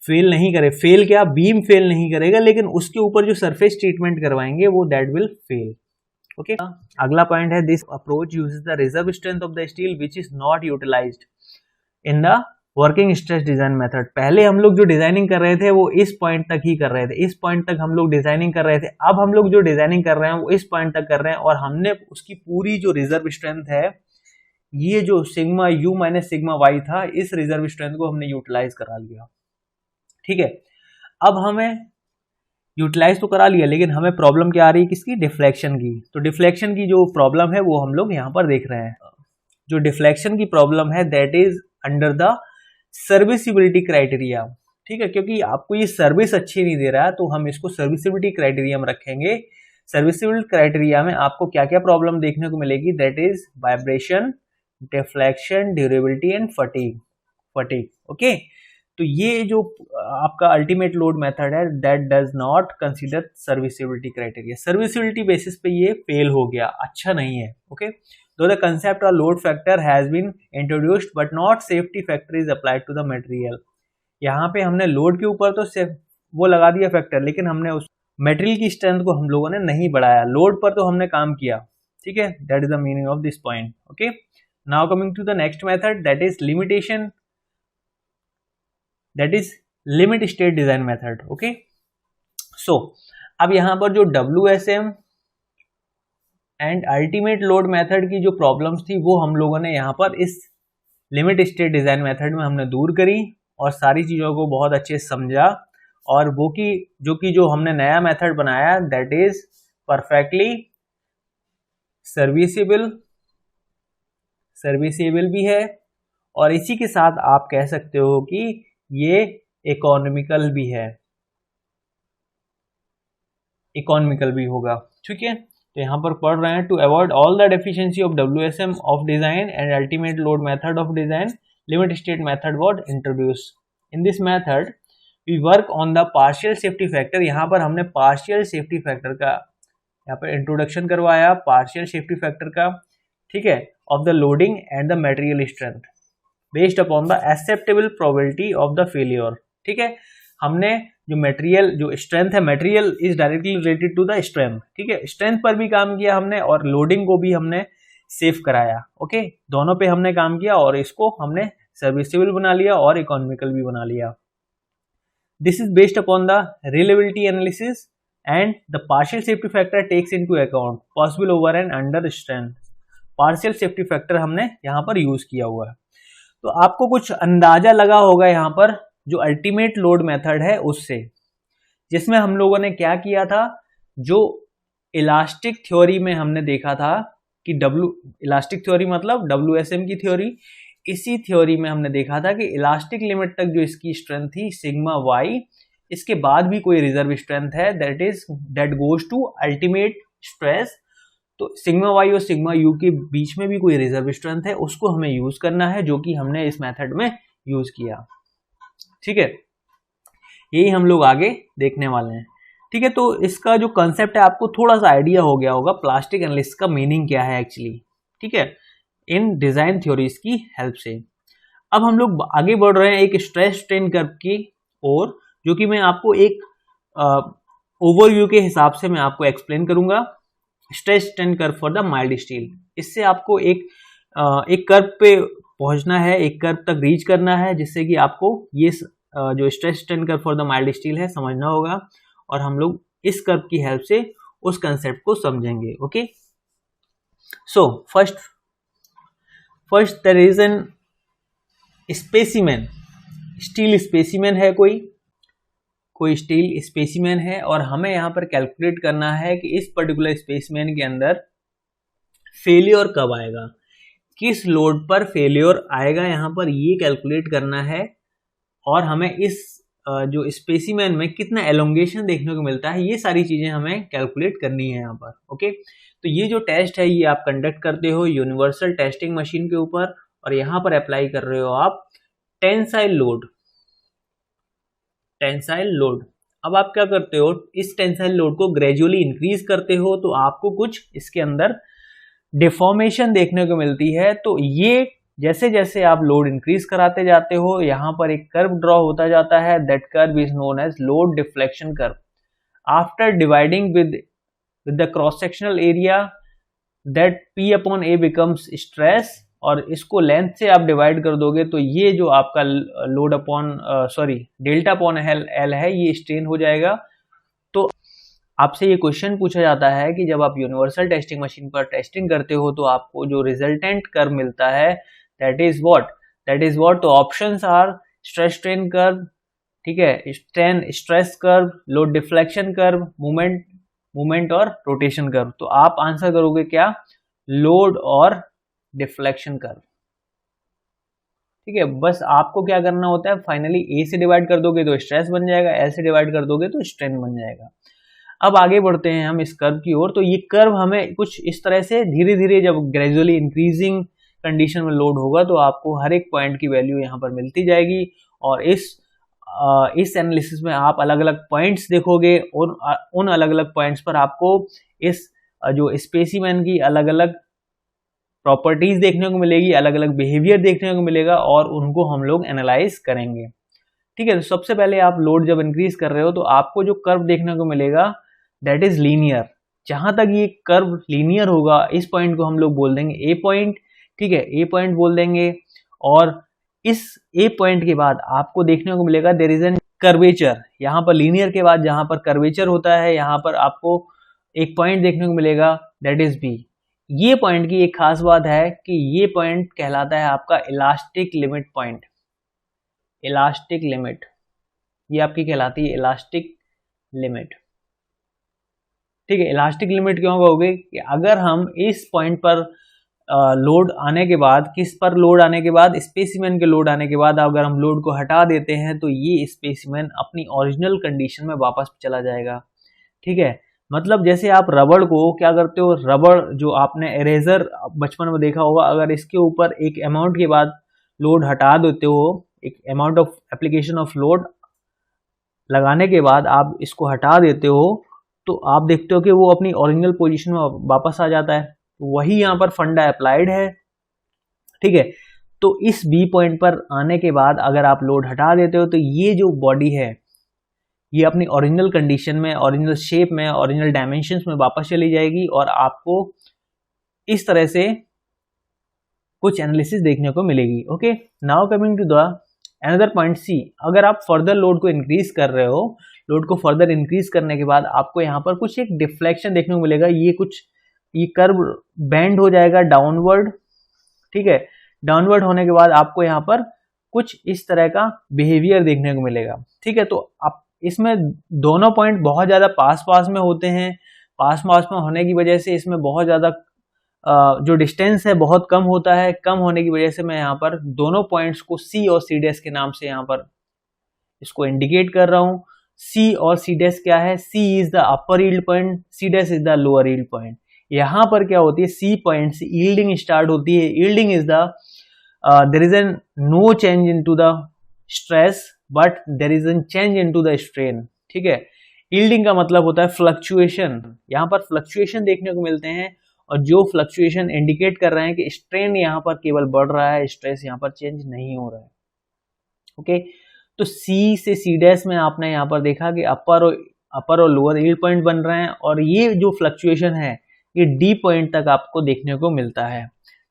फेल क्या, बीम फेल नहीं करेगा, लेकिन उसके ऊपर जो सरफेस ट्रीटमेंट करवाएंगे वो दैट विल फेल। ओके, अगला पॉइंट है, this approach uses the reserve strength of the steel which is not utilised in the working stress design method. पहले हम लोग जो डिजाइनिंग कर रहे थे वो इस पॉइंट तक ही कर रहे थे, इस पॉइंट तक हम लोग डिजाइनिंग कर रहे थे। अब हम लोग जो डिजाइनिंग कर रहे हैं वो इस पॉइंट तक कर रहे हैं, और हमने उसकी पूरी जो रिजर्व स्ट्रेंथ है, ये जो sigma U minus sigma Y था, इस रिजर्व स्ट्रेंथ को हमने यूटिलाइज करा लिया, ठीक है। अब हमें यूटिलाइज तो करा लिया, लेकिन हमें प्रॉब्लम क्या आ रही है, किसकी, डिफ्लेक्शन की। तो डिफ्लेक्शन की जो प्रॉब्लम है वो हम लोग यहाँ पर देख रहे हैं। जो डिफ्लेक्शन की प्रॉब्लम है that is under the serviceability criteria, ठीक है। क्योंकि आपको ये सर्विस अच्छी नहीं दे रहा है तो हम इसको सर्विसिबिलिटी क्राइटेरिया में रखेंगे। सर्विसिबिलिटी क्राइटेरिया में आपको क्या क्या प्रॉब्लम देखने को मिलेगी, that is vibration, deflection, durability and fatigue. Okay, तो ये जो आपका अल्टीमेट लोड मेथड है that does not consider serviceability criteria. Serviceability basis पे ये फेल हो गया, अच्छा नहीं है। Okay, though the concept of load factor has been introduced but not safety factor is applied to the material। यहाँ पे हमने लोड के ऊपर तो सिर्फ वो लगा दिया फैक्टर, लेकिन हमने उस मटेरियल की स्ट्रेंथ को हम लोगों ने नहीं बढ़ाया। लोड पर तो हमने काम किया, ठीक है। That is the meaning of this point. Okay, now coming to the next method, that is limitation, that is limit state design method. Okay, so अब यहाँ पर जो WSM and ultimate load method की जो प्रॉब्लम्स थी वो हम लोगों ने यहाँ पर इस लिमिट स्टेट डिजाइन मेथड में हमने दूर करी और सारी चीज़ों को बहुत अच्छे से समझा, और वो की जो हमने नया मेथड बनाया दैट इज परफेक्टली सर्विसेबल भी है, और इसी के साथ आप कह सकते हो कि ये इकोनॉमिकल भी है, इकोनॉमिकल भी होगा, ठीक है। तो यहाँ पर पढ़ रहे हैं, to avoid all the deficiency of WSM of design and ultimate load method of design, limit state method was introduce. In this method we work on the partial safety factor. यहाँ पर हमने पार्शियल सेफ्टी फैक्टर का यहाँ पर introduction करवाया, partial safety factor का, ठीक है, of the loading and the material strength based upon the acceptable probability of the failure, ठीक है। हमने जो मटेरियल, जो स्ट्रेंथ है, material is directly related to the strength, ठीक है। स्ट्रेंथ पर भी काम किया हमने और लोडिंग को भी हमने सेफ कराया। ओके, दोनों पे हमने काम किया और इसको हमने सर्विसेबल बना लिया और इकोनॉमिकल भी बना लिया। This is based upon the reliability analysis and the partial safety factor takes into account possible over and under strength. Partial safety factor हमने यहाँ पर यूज किया हुआ है। तो आपको कुछ अंदाजा लगा होगा यहाँ पर जो अल्टीमेट लोड मेथड है उससे, जिसमें हम लोगों ने क्या किया था, जो इलास्टिक थ्योरी में हमने देखा था कि इलास्टिक थ्योरी मतलब WSM की थ्योरी, इसी थ्योरी में हमने देखा था कि इलास्टिक लिमिट तक जो इसकी स्ट्रेंथ थी सिग्मा वाई, इसके बाद भी कोई रिजर्व स्ट्रेंथ है that goes to ultimate stress. तो सिग्मा वाई और सिग्मा यू के बीच में भी कोई रिजर्व स्ट्रेंथ है, उसको हमें यूज करना है, जो कि हमने इस मेथड में यूज किया, ठीक है। यही हम लोग आगे देखने वाले हैं, ठीक है। तो इसका जो कंसेप्ट है आपको थोड़ा सा आइडिया हो गया होगा, प्लास्टिक एनालिसिस का मीनिंग क्या है एक्चुअली, ठीक है, इन डिजाइन थ्योरीज की हेल्प से। अब हम लोग आगे बढ़ रहे हैं एक स्ट्रेस स्ट्रेन कर्व की ओर, जो कि मैं आपको एक ओवरव्यू के हिसाब से मैं आपको एक्सप्लेन करूंगा। Stress strain curve for the mild steel, इससे आपको एक कर्व पे पहुंचना है, एक कर्व तक रीच करना है, जिससे कि आपको ये जो stress strain curve for the mild steel है समझना होगा, और हम लोग इस कर्व की हेल्प से उस कंसेप्ट को समझेंगे। Okay, so first there is an specimen, steel specimen है, कोई स्टील स्पेसिमेन है, और हमें यहाँ पर कैलकुलेट करना है कि इस पर्टिकुलर स्पेसिमेन के अंदर फेलियर कब आएगा, किस लोड पर फेलियर आएगा, यहाँ पर ये कैलकुलेट करना है। और हमें इस जो स्पेसिमेन में कितना एलोंगेशन देखने को मिलता है, ये सारी चीजें हमें कैलकुलेट करनी है यहाँ पर। ओके, तो ये जो टेस्ट है ये आप कंडक्ट करते हो यूनिवर्सल टेस्टिंग मशीन के ऊपर, और यहाँ पर अप्लाई कर रहे हो आप टेंसाइल लोड। टेंसाइल लोड, अब आप क्या करते हो, इस टेंसाइल लोड को ग्रेजुअली इंक्रीज करते हो तो आपको कुछ इसके अंदर डिफॉर्मेशन देखने को मिलती है। तो ये जैसे जैसे आप लोड इंक्रीज कराते जाते हो, यहाँ पर एक कर्व ड्रॉ होता जाता है, that curve is known as load deflection curve. After dividing with the cross sectional area, that P upon A becomes stress, और इसको लेंथ से आप डिवाइड कर दोगे तो ये जो आपका load upon delta upon L है, ये स्ट्रेन हो जाएगा। तो आपसे ये क्वेश्चन पूछा जाता है कि जब आप यूनिवर्सल टेस्टिंग मशीन पर टेस्टिंग करते हो तो आपको जो रिजल्टेंट कर्व मिलता है दैट इज व्हाट। तो options are stress strain curve, ठीक है, strain stress curve, load deflection curve, movement और रोटेशन कर्व। तो आप आंसर करोगे क्या, लोड और डिफ्लेक्शन कर्व। ठीक है, बस आपको क्या करना होता है, फाइनली A से डिवाइड कर दोगे तो स्ट्रेस बन जाएगा, L से डिवाइड कर दोगे तो स्ट्रेन बन जाएगा। अब आगे बढ़ते हैं हम इस कर्व की ओर। तो ये कर्व हमें कुछ इस तरह से धीरे धीरे, जब ग्रेजुअली इंक्रीजिंग कंडीशन में लोड होगा तो आपको हर एक पॉइंट की वैल्यू यहाँ पर मिलती जाएगी, और इस एनालिसिस में आप अलग अलग पॉइंट्स देखोगे और उन अलग अलग पॉइंट्स पर आपको इस जो स्पेसिमेन की अलग अलग प्रॉपर्टीज देखने को मिलेगी, अलग अलग बिहेवियर देखने को मिलेगा, और उनको हम लोग एनालाइज करेंगे। ठीक है, तो सबसे पहले आप लोड जब इंक्रीज कर रहे हो तो आपको जो कर्व देखने को मिलेगा दैट इज लीनियर। जहां तक ये कर्व लीनियर होगा, इस पॉइंट को हम लोग बोल देंगे ए पॉइंट। ठीक है, ए पॉइंट बोल देंगे, और इस ए पॉइंट के बाद आपको देखने को मिलेगा देयर इज एन कर्वेचर। यहाँ पर लीनियर के बाद जहां पर कर्वेचर होता है, यहाँ पर आपको एक पॉइंट देखने को मिलेगा दैट इज बी। ये पॉइंट की एक खास बात है कि ये पॉइंट कहलाता है आपका elastic limit point. Elastic limit, ये आपकी कहलाती है इलास्टिक लिमिट। ठीक है, इलास्टिक लिमिट क्यों कहोगे कि अगर हम इस पॉइंट पर लोड आने के बाद, किस पर लोड आने के बाद, स्पेसिमेन के लोड आने के बाद अगर हम लोड को हटा देते हैं तो ये स्पेसिमेन अपनी ओरिजिनल कंडीशन में वापस चला जाएगा। ठीक है, मतलब जैसे आप रबड़ को क्या करते हो, रबड़ जो आपने इरेजर बचपन में देखा होगा, अगर इसके ऊपर एक अमाउंट के बाद लोड हटा देते हो, एक amount of application of load लगाने के बाद आप इसको हटा देते हो, तो आप देखते हो कि वो अपनी ओरिजिनल पोजीशन में वापस आ जाता है। वही यहाँ पर फंडा अप्लाइड है। ठीक है, तो इस बी पॉइंट पर आने के बाद अगर आप लोड हटा देते हो तो ये जो बॉडी है ये अपनी ओरिजिनल कंडीशन में, ओरिजिनल शेप में, ओरिजिनल डायमेंशंस में वापस चली जाएगी, और आपको इस तरह से कुछ एनालिसिस देखने को मिलेगी। Okay, now coming to the another point C. अगर आप फर्दर लोड को इंक्रीज कर रहे हो, लोड को फर्दर इंक्रीज करने के बाद आपको यहाँ पर कुछ एक डिफ्लेक्शन देखने को मिलेगा। ये कर्व बेंड हो जाएगा डाउनवर्ड। ठीक है, डाउनवर्ड होने के बाद आपको यहाँ पर कुछ इस तरह का बिहेवियर देखने को मिलेगा। ठीक है, तो आप इसमें दोनों पॉइंट बहुत ज्यादा पास पास में होते हैं। पास पास में होने की वजह से इसमें बहुत ज्यादा जो डिस्टेंस है बहुत कम होता है। कम होने की वजह से मैं यहाँ पर दोनों पॉइंट्स को सी और सी डैश के नाम से यहाँ पर इसको इंडिकेट कर रहा हूँ। सी और सी डैश क्या है, C is the upper yield point, C dash is the lower yield point. यहाँ पर क्या होती है, सी पॉइंट से यील्डिंग स्टार्ट होती है। Yielding is the there is an no change into the stress but there is an change into the strain. ठीक है, यील्डिंग का मतलब होता है फ्लक्चुएशन। यहाँ पर फ्लक्चुएशन देखने को मिलते हैं, और जो फ्लक्चुएशन इंडिकेट कर रहे हैं कि स्ट्रेन यहाँ पर केवल बढ़ रहा है, स्ट्रेस यहाँ पर चेंज नहीं हो रहा है। ओके, तो सी से सी डैश में आपने यहाँ पर देखा कि अपर और लोअर यील्ड पॉइंट बन रहे हैं, और ये जो फ्लक्चुएशन है ये डी पॉइंट तक आपको देखने को मिलता है।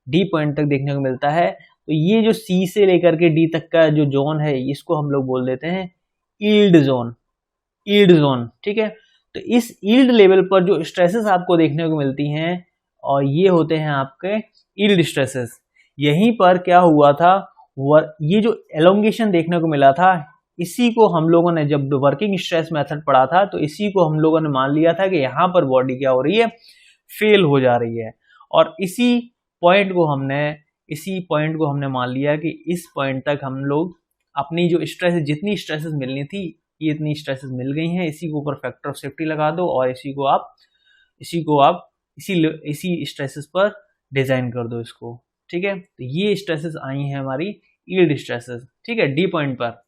डी पॉइंट तक देखने को मिलता है। तो ये जो सी से लेकर के डी तक का जो जोन है इसको हम लोग बोल देते हैं यील्ड जोन। यील्ड जोन, ठीक है। तो इस यील्ड लेवल पर जो स्ट्रेसेस आपको देखने को मिलती हैं, और ये होते हैं आपके यील्ड स्ट्रेसेस। यहीं पर क्या हुआ था, ये जो एलोंगेशन देखने को मिला था, इसी को हम लोगों ने जब वर्किंग स्ट्रेस मेथड पढ़ा था तो इसी को हम लोगों ने मान लिया था कि यहाँ पर बॉडी क्या हो रही है, फेल हो जा रही है। और इसी पॉइंट को हमने मान लिया कि इस पॉइंट तक हम लोग अपनी जो स्ट्रेस, जितनी स्ट्रेसेस मिलनी थी ये इतनी स्ट्रेसेस मिल गई हैं, इसी के ऊपर फैक्टर ऑफ सेफ्टी लगा दो और इसी को आप इसी स्ट्रेसेस पर डिजाइन कर दो इसको। ठीक है, तो ये स्ट्रेसेस आई हैं हमारी यील्ड स्ट्रेसेस। ठीक है, डी पॉइंट पर।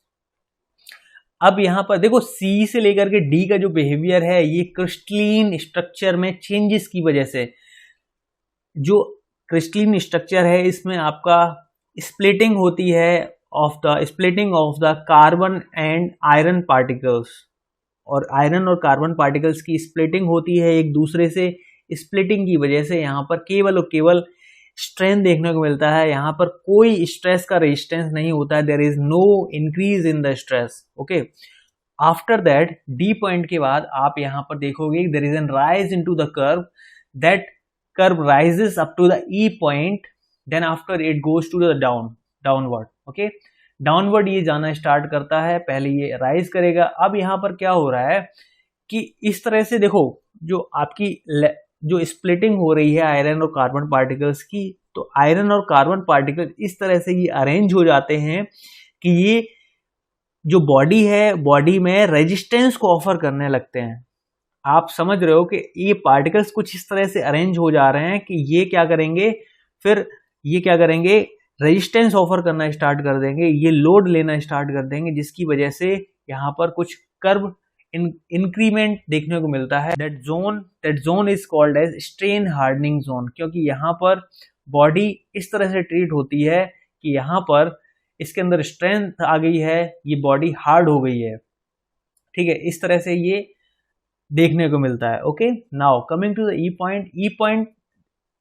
अब यहां पर देखो सी से लेकर के डी का जो बिहेवियर है ये क्रिस्टलीन स्ट्रक्चर में चेंजेस की वजह से, जो क्रिस्टलीन स्ट्रक्चर है इसमें आपका स्प्लिटिंग होती है of the carbon and iron particles, और आयरन और कार्बन पार्टिकल्स की स्प्लिटिंग होती है एक दूसरे से। स्प्लिटिंग की वजह से यहाँ पर केवल और केवल स्ट्रेन देखने को मिलता है, यहाँ पर कोई स्ट्रेस का रेजिस्टेंस नहीं होता है, there is no increase in the stress. Okay, after that D point के बाद आप यहाँ पर देखोगे there is an rise into the curve, that curve rises up to the E point, then after it goes to the downward. Okay, downward ये जाना start करता है, पहले ये राइज करेगा। अब यहाँ पर क्या हो रहा है कि इस तरह से देखो जो आपकी जो स्प्लिटिंग हो रही है आयरन और कार्बन पार्टिकल्स की, तो आयरन और कार्बन पार्टिकल इस तरह से ये अरेंज हो जाते हैं कि ये जो बॉडी है, बॉडी में रेजिस्टेंस को ऑफर करने लगते हैं। आप समझ रहे हो कि ये पार्टिकल्स कुछ इस तरह से अरेंज हो जा रहे हैं कि ये क्या करेंगे, फिर ये क्या करेंगे, रेजिस्टेंस ऑफर करना स्टार्ट कर देंगे, ये लोड लेना स्टार्ट कर देंगे, जिसकी वजह से यहाँ पर कुछ कर्व इंक्रीमेंट देखने को मिलता है। That zone is called as strain hardening zone, क्योंकि यहाँ पर बॉडी इस तरह से ट्रीट होती है कि यहाँ पर इसके अंदर स्ट्रेंथ आ गई है, ये बॉडी हार्ड हो गई है। ठीक है, इस तरह से ये देखने को मिलता है। Okay, now coming to the E point. E point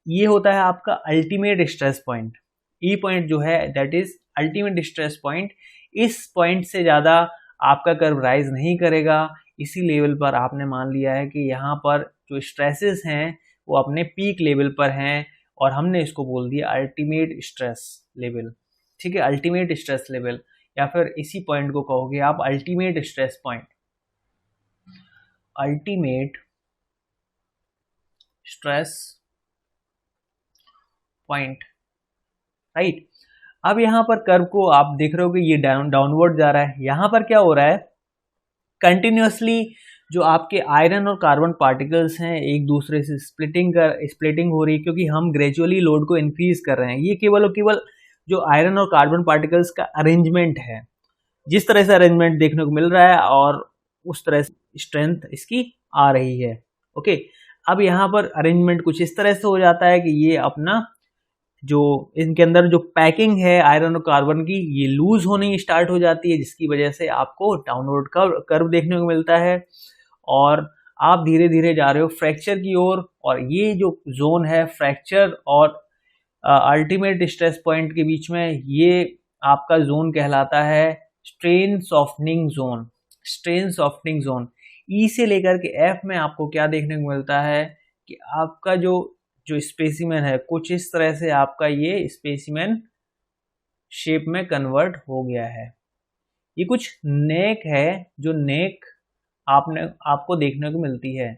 ये होता है आपका ultimate stress point. E point जो है that is ultimate stress point. इस पॉइंट से ज़्यादा आपका कर्व राइज नहीं करेगा। इसी लेवल पर आपने मान लिया है कि यहाँ पर जो स्ट्रेसेस हैं वो अपने पीक लेवल पर हैं, और हमने इसको बोल दिया अल्टीमेट स्ट्रेस लेवल। ठीक है, अल्टीमेट स्ट्रेस लेवल, या फिर इसी पॉइंट को कहोगे आप ultimate stress point, ultimate stress point. Right, अब यहां पर कर्व को आप देख रहे हो कि ये डाउनवर्ड जा रहा है। यहां पर क्या हो रहा है, कंटिन्यूअसली जो आपके आयरन और कार्बन पार्टिकल्स हैं एक दूसरे से स्प्लिटिंग हो रही है, क्योंकि हम ग्रेजुअली लोड को इंक्रीज कर रहे हैं। ये केवल और केवल जो आयरन और कार्बन पार्टिकल्स का अरेंजमेंट है, जिस तरह से अरेंजमेंट देखने को मिल रहा है और उस तरह से स्ट्रेंथ इसकी आ रही है। ओके, अब यहाँ पर अरेंजमेंट कुछ इस तरह से हो जाता है कि ये अपना जो इनके अंदर जो पैकिंग है आयरन और कार्बन की, ये लूज होने स्टार्ट हो जाती है, जिसकी वजह से आपको डाउनवर्ड कर्व देखने को मिलता है, और आप धीरे धीरे जा रहे हो फ्रैक्चर की ओर। और ये जो जोन है फ्रैक्चर और अल्टीमेट स्ट्रेस पॉइंट के बीच में, ये आपका जोन कहलाता है strain softening zone. Strain softening zone E से लेकर के एफ में आपको क्या देखने को मिलता है कि आपका जो स्पेसिमेन है कुछ इस तरह से आपका ये स्पेसिमेन शेप में कन्वर्ट हो गया है। ये कुछ नेक है, जो नेक आपको देखने को मिलती है।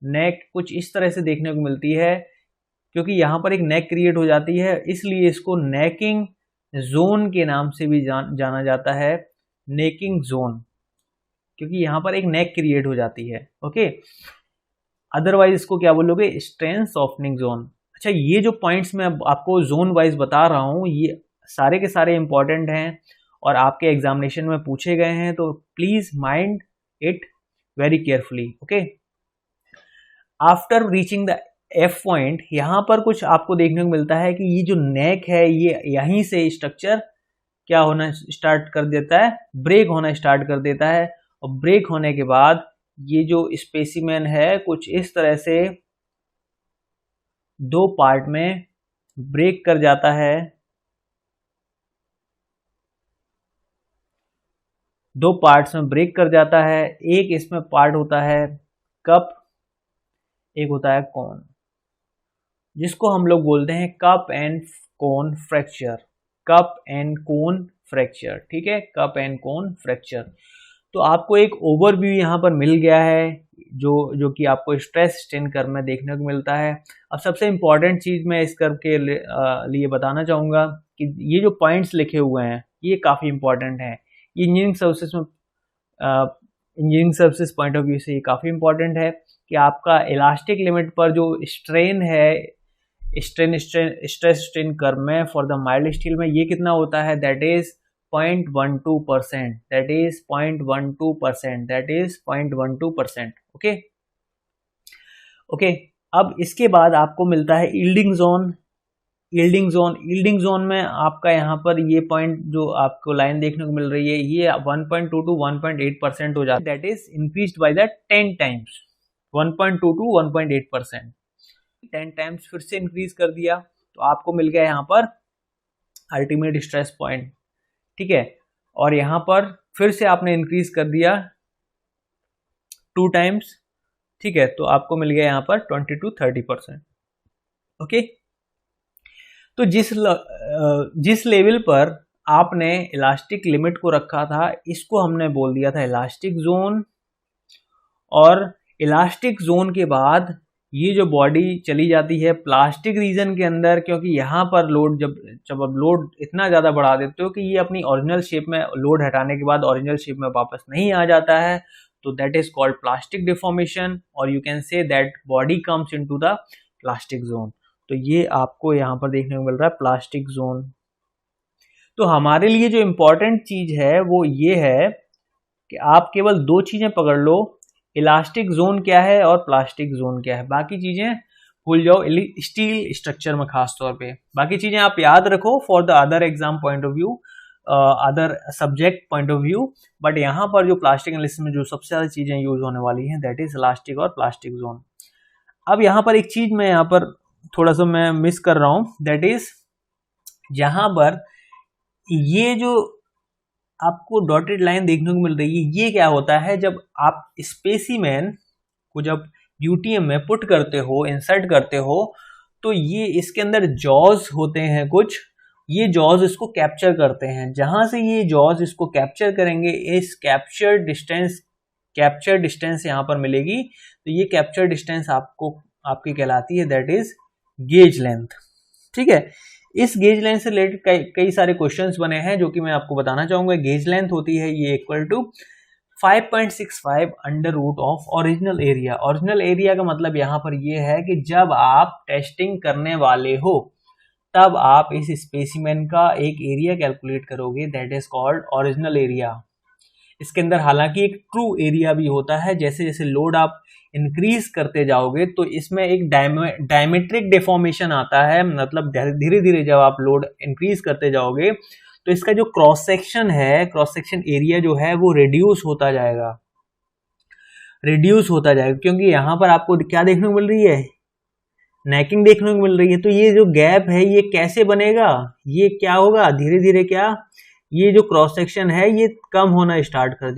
नेक कुछ इस तरह से देखने को मिलती है, क्योंकि यहाँ पर एक नेक क्रिएट हो जाती है, इसलिए इसको नेकिंग जोन के नाम से भी जाना जाता है। नेकिंग जोन, क्योंकि यहाँ पर एक नेक क्रिएट हो जाती है। ओके, अदरवाइज इसको क्या बोलोगे, स्ट्रेन सॉफ्टनिंग जोन। अच्छा, ये जो पॉइंट्स मैं आपको जोन वाइज बता रहा हूँ ये सारे के सारे इंपॉर्टेंट हैं और आपके एग्जामिनेशन में पूछे गए हैं, तो please mind it very carefully. Okay, after reaching the F point, यहाँ पर कुछ आपको देखने को मिलता है कि ये जो नेक है ये यहीं से स्ट्रक्चर क्या होना स्टार्ट कर देता है, ब्रेक होना स्टार्ट कर देता है। और ब्रेक होने के बाद ये जो स्पेसिमेन है कुछ इस तरह से दो पार्ट में ब्रेक कर जाता है। दो पार्ट्स में ब्रेक कर जाता है। एक इसमें पार्ट होता है कप, एक होता है कोन, जिसको हम लोग बोलते हैं cup and cone fracture. Cup and cone fracture, ठीक है, कप एंड कोन फ्रैक्चर। तो आपको एक ओवरव्यू यहाँ पर मिल गया है जो कि आपको स्ट्रेस स्ट्रेन कर्व में देखने को मिलता है। अब सबसे इम्पॉर्टेंट चीज़ मैं इस कर्व के लिए बताना चाहूँगा कि ये जो पॉइंट्स लिखे हुए हैं ये काफ़ी इम्पॉर्टेंट हैं। ये इंजीनियरिंग सर्विसेज में engineering services point of view से ये काफ़ी इंपॉर्टेंट है कि आपका इलास्टिक लिमिट पर जो स्ट्रेन है, स्ट्रेस स्ट्रेन कर्व में फॉर द माइल्ड स्टील में ये कितना होता है, that is 0.12%, that is 0.12%, that is 0.12%। Okay okay, अब इसके बाद आपको मिलता है यील्डिंग जोन। यील्डिंग जोन में आपका यहाँ पर ये पॉइंट जो आपको लाइन देखने को मिल रही है ये 1.2 to 1.8% हो जाता है, that is increased by the 10 times, 1.2 to 1.8%, 10 times फिर से इंक्रीज कर दिया तो आपको मिल गया यहाँ पर अल्टीमेट स्ट्रेस पॉइंट। ठीक है, और यहाँ पर फिर से आपने इंक्रीज कर दिया 2 टाइम्स। ठीक है, तो आपको मिल गया यहाँ पर 20 to 30%। ओके, तो जिस लेवल पर आपने इलास्टिक लिमिट को रखा था इसको हमने बोल दिया था इलास्टिक जोन, और इलास्टिक जोन के बाद ये जो बॉडी चली जाती है प्लास्टिक रीजन के अंदर, क्योंकि यहाँ पर लोड जब अब लोड इतना ज़्यादा बढ़ा देते हो कि ये अपनी ओरिजिनल शेप में, लोड हटाने के बाद ओरिजिनल शेप में वापस नहीं आ जाता है, तो that is called plastic deformation, और you can say that body comes into the plastic zone. तो ये आपको यहाँ पर देखने को मिल रहा है प्लास्टिक जोन। तो हमारे लिए जो इम्पोर्टेंट चीज है वो ये है कि आप केवल 2 चीजें पकड़ लो, इलास्टिक जोन क्या है और प्लास्टिक जोन क्या है, बाकी चीजें भूल जाओ स्टील स्ट्रक्चर में खास तौर पे। बाकी चीजें आप याद रखो for the other exam point of view, other subject point of view, but यहाँ पर जो प्लास्टिक एनालिसिस में जो सबसे ज्यादा चीजें यूज होने वाली हैं दैट इज इलास्टिक और प्लास्टिक जोन। अब यहाँ पर एक चीज मैं यहाँ पर थोड़ा सा मैं मिस कर रहा हूं, दैट इज जहां पर ये जो आपको डॉटेड लाइन देखने को मिल रही है ये क्या होता है, जब आप स्पेसिमेन को जब यूटीएम में पुट करते हो, इंसर्ट करते हो, तो ये इसके अंदर जॉज होते हैं कुछ, ये जॉज इसको कैप्चर करते हैं। जहां से ये जॉज इसको कैप्चर करेंगे, इस कैप्चर डिस्टेंस यहाँ पर मिलेगी, तो ये कैप्चर डिस्टेंस आपकी कहलाती है दैट इज गेज लेंथ। ठीक है, इस गेज लेंथ से रिलेटेड कई सारे क्वेश्चंस बने हैं जो कि मैं आपको बताना चाहूंगा। गेज लेंथ होती है ये equal to 5.65 under root of original area. Original area का मतलब यहाँ पर ये है कि जब आप टेस्टिंग करने वाले हो तब आप इस स्पेसिमेन का एक एरिया कैलकुलेट करोगे, that is called original area. इसके अंदर हालांकि एक ट्रू एरिया भी होता है, जैसे जैसे लोड आप इंक्रीज करते जाओगे तो इसमें एक डायमेट्रिक डिफॉर्मेशन आता है, मतलब धीरे धीरे जब आप लोड इंक्रीज करते जाओगे तो इसका जो क्रॉस सेक्शन है, क्रॉस सेक्शन एरिया जो है वो रिड्यूस होता जाएगा, क्योंकि यहाँ पर आपको क्या देखने को मिल रही है, नेकिंग देखने को मिल रही है। तो ये जो गैप है ये कैसे बनेगा, ये क्या होगा, धीरे धीरे क्या ये जो क्रॉस सेक्शन है ये कम होना स्टार्ट कर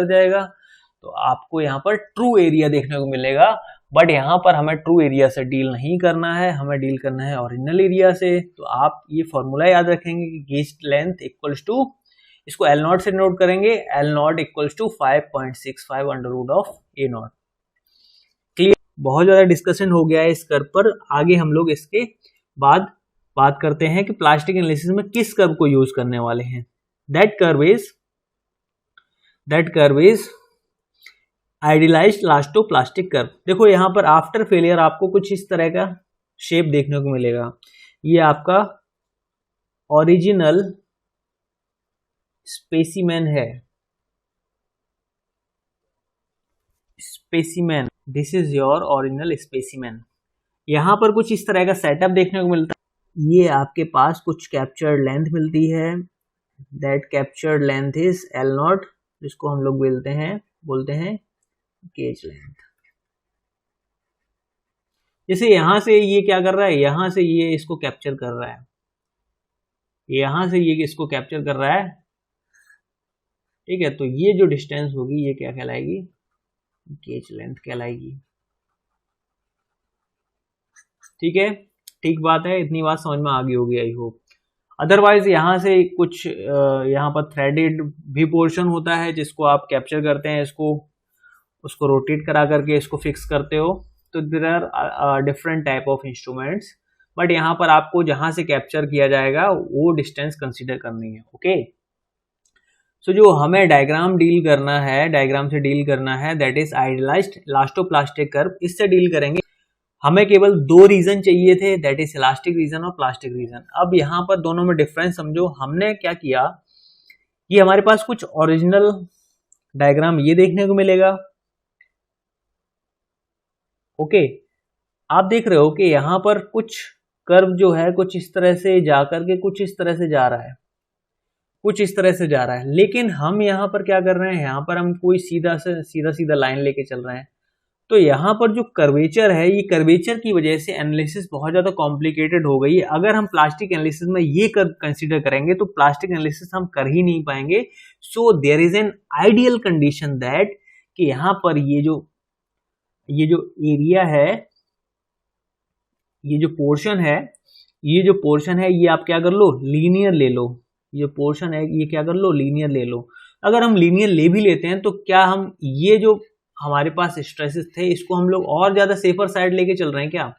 जाएगा, तो आपको यहाँ पर ट्रू एरिया देखने को मिलेगा। बट यहाँ पर हमें ट्रू एरिया से डील नहीं करना है, हमें डील करना है ओरिजिनल एरिया से। तो आप ये फॉर्मूला याद रखेंगे कि गेज लेंथ इक्वल्स टू, इसको एल नॉट से नोट करेंगे, L naught equals to 5.65 under root of A naught. Clear, बहुत ज्यादा डिस्कशन हो गया है इस कर्व पर, आगे हम लोग इसके बाद बात करते हैं कि प्लास्टिक एनालिसिस में किस कर्व को यूज करने वाले हैं। That curve is idealised elasto plastic curve. देखो यहाँ पर आफ्टर फेलियर आपको कुछ इस तरह का शेप देखने को मिलेगा, ये आपका ओरिजिनल स्पेसिमेन है, specimen, this is your original specimen. यहाँ पर कुछ इस तरह का सेटअप देखने को मिलता है, ये आपके पास कुछ कैप्चर्ड लेंथ मिलती है, that captured length is L not, जिसको हम लोग बोलते हैं गेज लेंथ। जैसे यहां से ये क्या कर रहा है, यहां से ये इसको कैप्चर कर रहा है, यहां से ये इसको कैप्चर कर रहा है, ठीक है, तो ये जो डिस्टेंस होगी ये क्या कहलाएगी, गेज लेंथ कहलाएगी। ठीक है, ठीक बात है, इतनी बात समझ में आ गई होगी आई होप। अदरवाइज यहाँ से कुछ यहाँ पर थ्रेडेड भी पोर्शन होता है जिसको आप कैप्चर करते हैं, उसको रोटेट करा करके इसको फिक्स करते हो। तो there are different type of instruments, but यहाँ पर आपको जहां से कैप्चर किया जाएगा वो डिस्टेंस कंसीडर करनी है। ओके, सो जो हमें डायग्राम डील करना है, डायग्राम से डील करना है, that is idealised elastoplastic curve, इससे डील करेंगे। हमें केवल दो रीजन चाहिए थे, दैट इज इलास्टिक रीजन और प्लास्टिक रीजन। अब यहाँ पर दोनों में डिफरेंस समझो। हमने क्या किया, ये हमारे पास कुछ ओरिजिनल डायग्राम ये देखने को मिलेगा। ओके, आप देख रहे हो कि यहाँ पर कुछ कर्व जो है कुछ इस तरह से जाकर के कुछ इस तरह से जा रहा है, कुछ इस तरह से जा रहा है। लेकिन हम यहाँ पर क्या कर रहे हैं, यहाँ पर हम कोई सीधा सीधा लाइन लेके चल रहे हैं। तो यहाँ पर जो कर्वेचर है, ये कर्वेचर की वजह से एनालिसिस बहुत ज्यादा कॉम्प्लिकेटेड हो गई है। अगर हम प्लास्टिक एनालिसिस में ये कर्व कंसीडर करेंगे तो प्लास्टिक एनालिसिस हम कर ही नहीं पाएंगे। So there is an ideal condition that कि यहाँ पर ये जो एरिया है, ये जो पोर्शन है, ये आप क्या कर लो, लीनियर ले लो। ये पोर्शन है, ये क्या कर लो, लीनियर ले लो। अगर हम लीनियर ले भी लेते हैं तो क्या हम ये जो हमारे पास स्ट्रेसेस थे इसको हम लोग और ज्यादा सेफर साइड लेके चल रहे हैं क्या,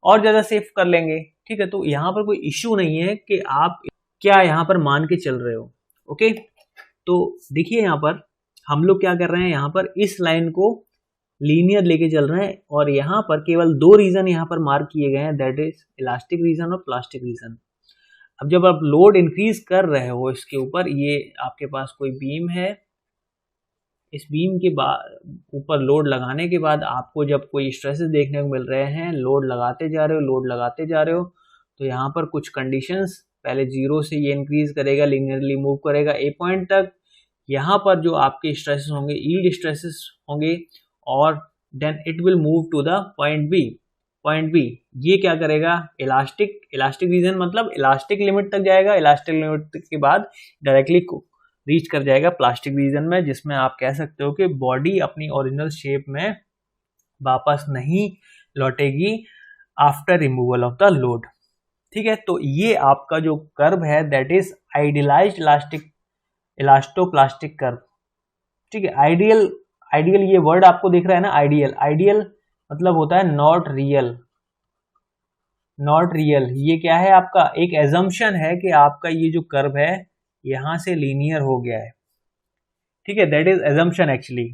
और ज्यादा सेफ कर लेंगे। ठीक है, तो यहाँ पर कोई इश्यू नहीं है कि आप क्या यहाँ पर मान के चल रहे हो। ओके, तो देखिए यहाँ पर हम लोग क्या कर रहे हैं, यहाँ पर इस लाइन को लीनियर लेके चल रहे हैं और यहाँ पर केवल दो रीजन यहाँ पर मार्क किए गए हैं, दैट इज इलास्टिक रीजन और प्लास्टिक रीजन। अब जब आप लोड इंक्रीज कर रहे हो इसके ऊपर, ये आपके पास कोई बीम है, इस बीम के ऊपर लोड लगाने के बाद आपको जब कोई स्ट्रेसेस देखने को मिल रहे हैं, लोड लगाते जा रहे हो, लोड लगाते जा रहे हो, तो यहाँ पर कुछ कंडीशंस, पहले जीरो से ये इंक्रीज करेगा, लीनियरली मूव करेगा ए पॉइंट तक। यहाँ पर जो आपके स्ट्रेसेस होंगे, यील्ड स्ट्रेसेस होंगे, और then it will move to the point B. Point B ये क्या करेगा, इलास्टिक रीजन मतलब इलास्टिक लिमिट तक जाएगा, इलास्टिक लिमिट के बाद डायरेक्टली रीच कर जाएगा प्लास्टिक रीजन में, जिसमें आप कह सकते हो कि बॉडी अपनी ओरिजिनल शेप में वापस नहीं लौटेगी after removal of the load. ठीक है, तो ये आपका जो कर्व है that is idealised elastoplastic curve. ठीक है, आइडियल ये वर्ड आपको दिख रहा है ना, आइडियल मतलब होता है नॉट रियल। ये क्या है, आपका एक एजम्पशन है कि आपका ये जो कर्व है यहां से लीनियर हो गया है। ठीक है, दैट इज एजम्पशन एक्चुअली।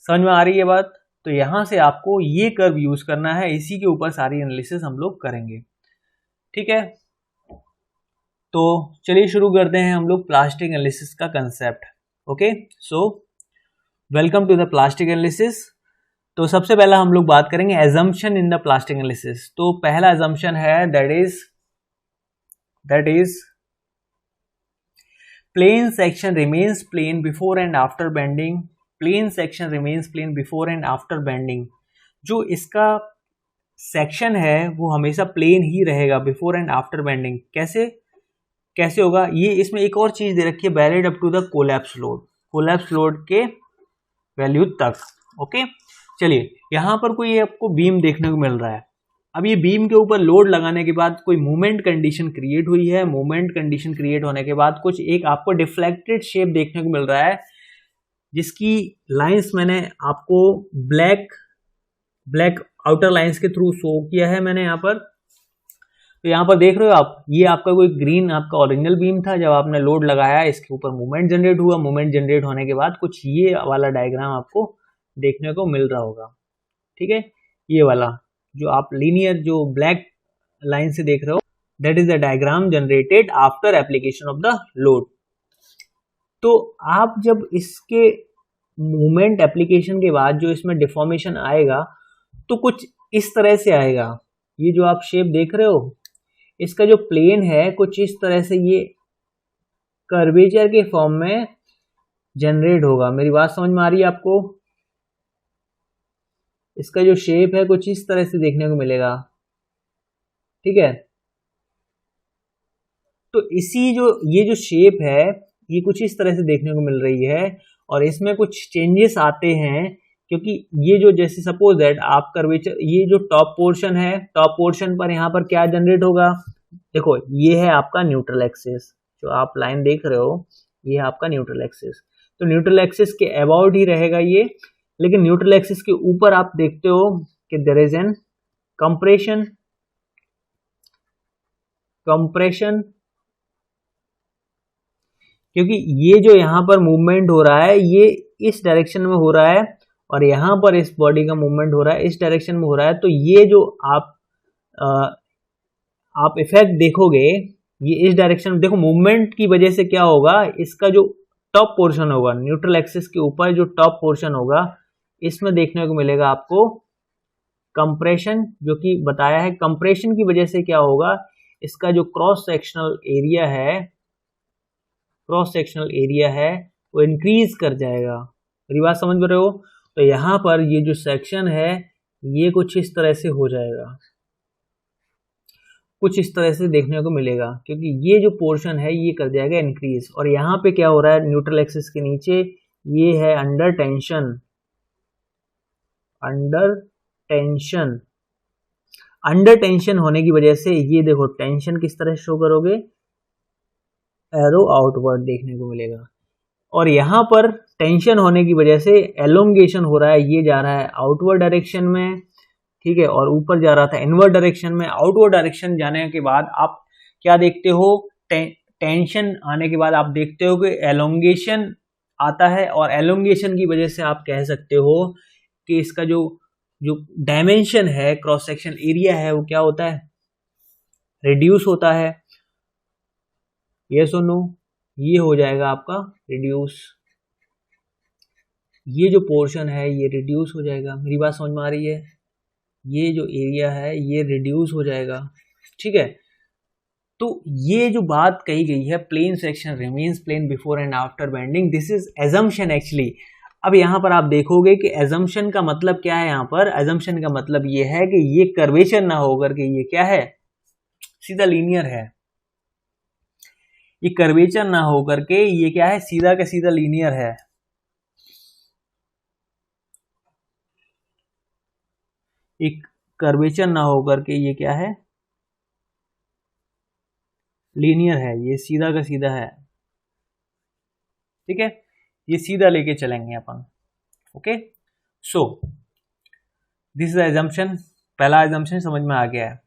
समझ में आ रही है बात? तो यहां से आपको ये कर्व यूज करना है, इसी के ऊपर सारी एनालिसिस हम लोग करेंगे। ठीक है, तो चलिए शुरू करते हैं हम लोग प्लास्टिक एनालिसिस का concept. Okay, so welcome to the plastic analysis. तो सबसे पहला हम लोग बात करेंगे assumption in the plastic analysis. तो पहला एजम्पशन है that is plane section remains plane before and after bending. Plane section remains plane before and after bending. जो इसका सेक्शन है वो हमेशा प्लेन ही रहेगा बिफोर एंड आफ्टर बेंडिंग। कैसे होगा ये, इसमें एक और चीज दे रखी है, valid up to the collapse load के वैल्यू तक। ओके, चलिए यहां पर कोई आपको बीम देखने को मिल रहा है। अब ये बीम के ऊपर लोड लगाने के बाद कोई मूवमेंट कंडीशन क्रिएट हुई है। मूवमेंट कंडीशन क्रिएट होने के बाद कुछ एक आपको डिफ्लेक्टेड शेप देखने को मिल रहा है, जिसकी लाइंस मैंने आपको ब्लैक आउटर लाइंस के थ्रू शो किया है मैंने यहाँ पर। तो यहाँ पर देख रहे हो आप, ये आपका कोई ग्रीन आपका ओरिजिनल बीम था, जब आपने लोड लगाया इसके ऊपर मूवमेंट जनरेट हुआ। मूवमेंट जनरेट होने के बाद कुछ ये वाला डायग्राम आपको देखने को मिल रहा होगा। ठीक है, ये वाला जो आप लीनियर जो ब्लैक लाइन से देख रहे हो, that is the diagram generated after application of the load. तो आप जब इसके मूवमेंट एप्लीकेशन के बाद जो इसमें डिफॉर्मेशन आएगा तो कुछ इस तरह से आएगा। ये जो आप शेप देख रहे हो, इसका जो प्लेन है कुछ इस तरह से ये कर्वेचर के फॉर्म में जनरेट होगा। मेरी बात समझ में आ रही है आपको? इसका जो शेप है कुछ इस तरह से देखने को मिलेगा। ठीक है, तो ये जो शेप है ये कुछ इस तरह से देखने को मिल रही है, और इसमें कुछ चेंजेस आते हैं क्योंकि ये जो जैसे सपोज दैट आप कर्वेचर, ये जो टॉप पोर्शन है, टॉप पोर्शन पर यहाँ पर क्या जनरेट होगा, देखो ये है आपका न्यूट्रल एक्सिस, जो आप लाइन देख रहे हो ये है आपका न्यूट्रल एक्सिस। तो न्यूट्रल एक्सिस के अबाउट ही रहेगा ये, लेकिन न्यूट्रल एक्सिस के ऊपर आप देखते हो कि देयर इज एन कंप्रेशन। क्योंकि ये जो यहाँ पर मूवमेंट हो रहा है ये इस डायरेक्शन में हो रहा है और यहाँ पर इस बॉडी का मूवमेंट हो रहा है इस डायरेक्शन में हो रहा है। तो ये जो आप इफेक्ट देखोगे ये इस डायरेक्शन में, देखो मूवमेंट की वजह से क्या होगा, इसका जो टॉप पोर्शन होगा न्यूट्रल एक्सिस के ऊपर जो टॉप पोर्शन होगा इसमें देखने को मिलेगा आपको कंप्रेशन, जो कि बताया है। कंप्रेशन की वजह से क्या होगा, इसका जो क्रॉस सेक्शनल एरिया है वो इंक्रीज कर जाएगा। मेरी बात समझ रहे हो? तो यहाँ पर ये जो सेक्शन है ये कुछ इस तरह से हो जाएगा, कुछ इस तरह से देखने को मिलेगा, क्योंकि ये जो पोर्शन है ये कर जाएगा इंक्रीज। और यहाँ पे क्या हो रहा है, न्यूट्रल एक्सिस के नीचे ये है अंडर टेंशन होने की वजह से ये देखो टेंशन किस तरह शो करोगे, एरो आउटवर्ड देखने को मिलेगा। और यहाँ पर टेंशन होने की वजह से एलोंगेशन हो रहा है, ये जा रहा है आउटवर्ड डायरेक्शन में, ठीक है, और ऊपर जा रहा था इनवर्ड डायरेक्शन में। आउटवर्ड डायरेक्शन जाने के बाद आप क्या देखते हो, टेंशन आने के बाद आप देखते हो कि एलोंगेशन आता है, और एलोंगेशन की वजह से आप कह सकते हो कि इसका जो डायमेंशन है, क्रॉस सेक्शन एरिया है, वो क्या होता है, रिड्यूस होता है। ये सुनो, ये हो जाएगा आपका रिड्यूस, ये जो पोर्शन है ये रिड्यूस हो जाएगा। मेरी बात समझ में आ रही है? ये जो एरिया है ये रिड्यूस हो जाएगा, ठीक है। तो ये जो बात कही गई है, plane section remains plane before and after bending, this is assumption actually. अब यहाँ पर आप देखोगे कि एजम्पशन का मतलब क्या है। यहाँ पर एजम्पशन का मतलब ये है कि ये कर्वेचर ना होकर के ये क्या है, सीधा लीनियर है। ये कर्वेचर ना होकर के ये क्या है, सीधा का सीधा लीनियर है। एक कर्वेचर ना होकर के ये क्या है, लीनियर है, ये सीधा का सीधा है, ठीक है। ये सीधा लेके चलेंगे अपन, okay. So this is assumption, पहला एजम्पशन समझ में आ गया है।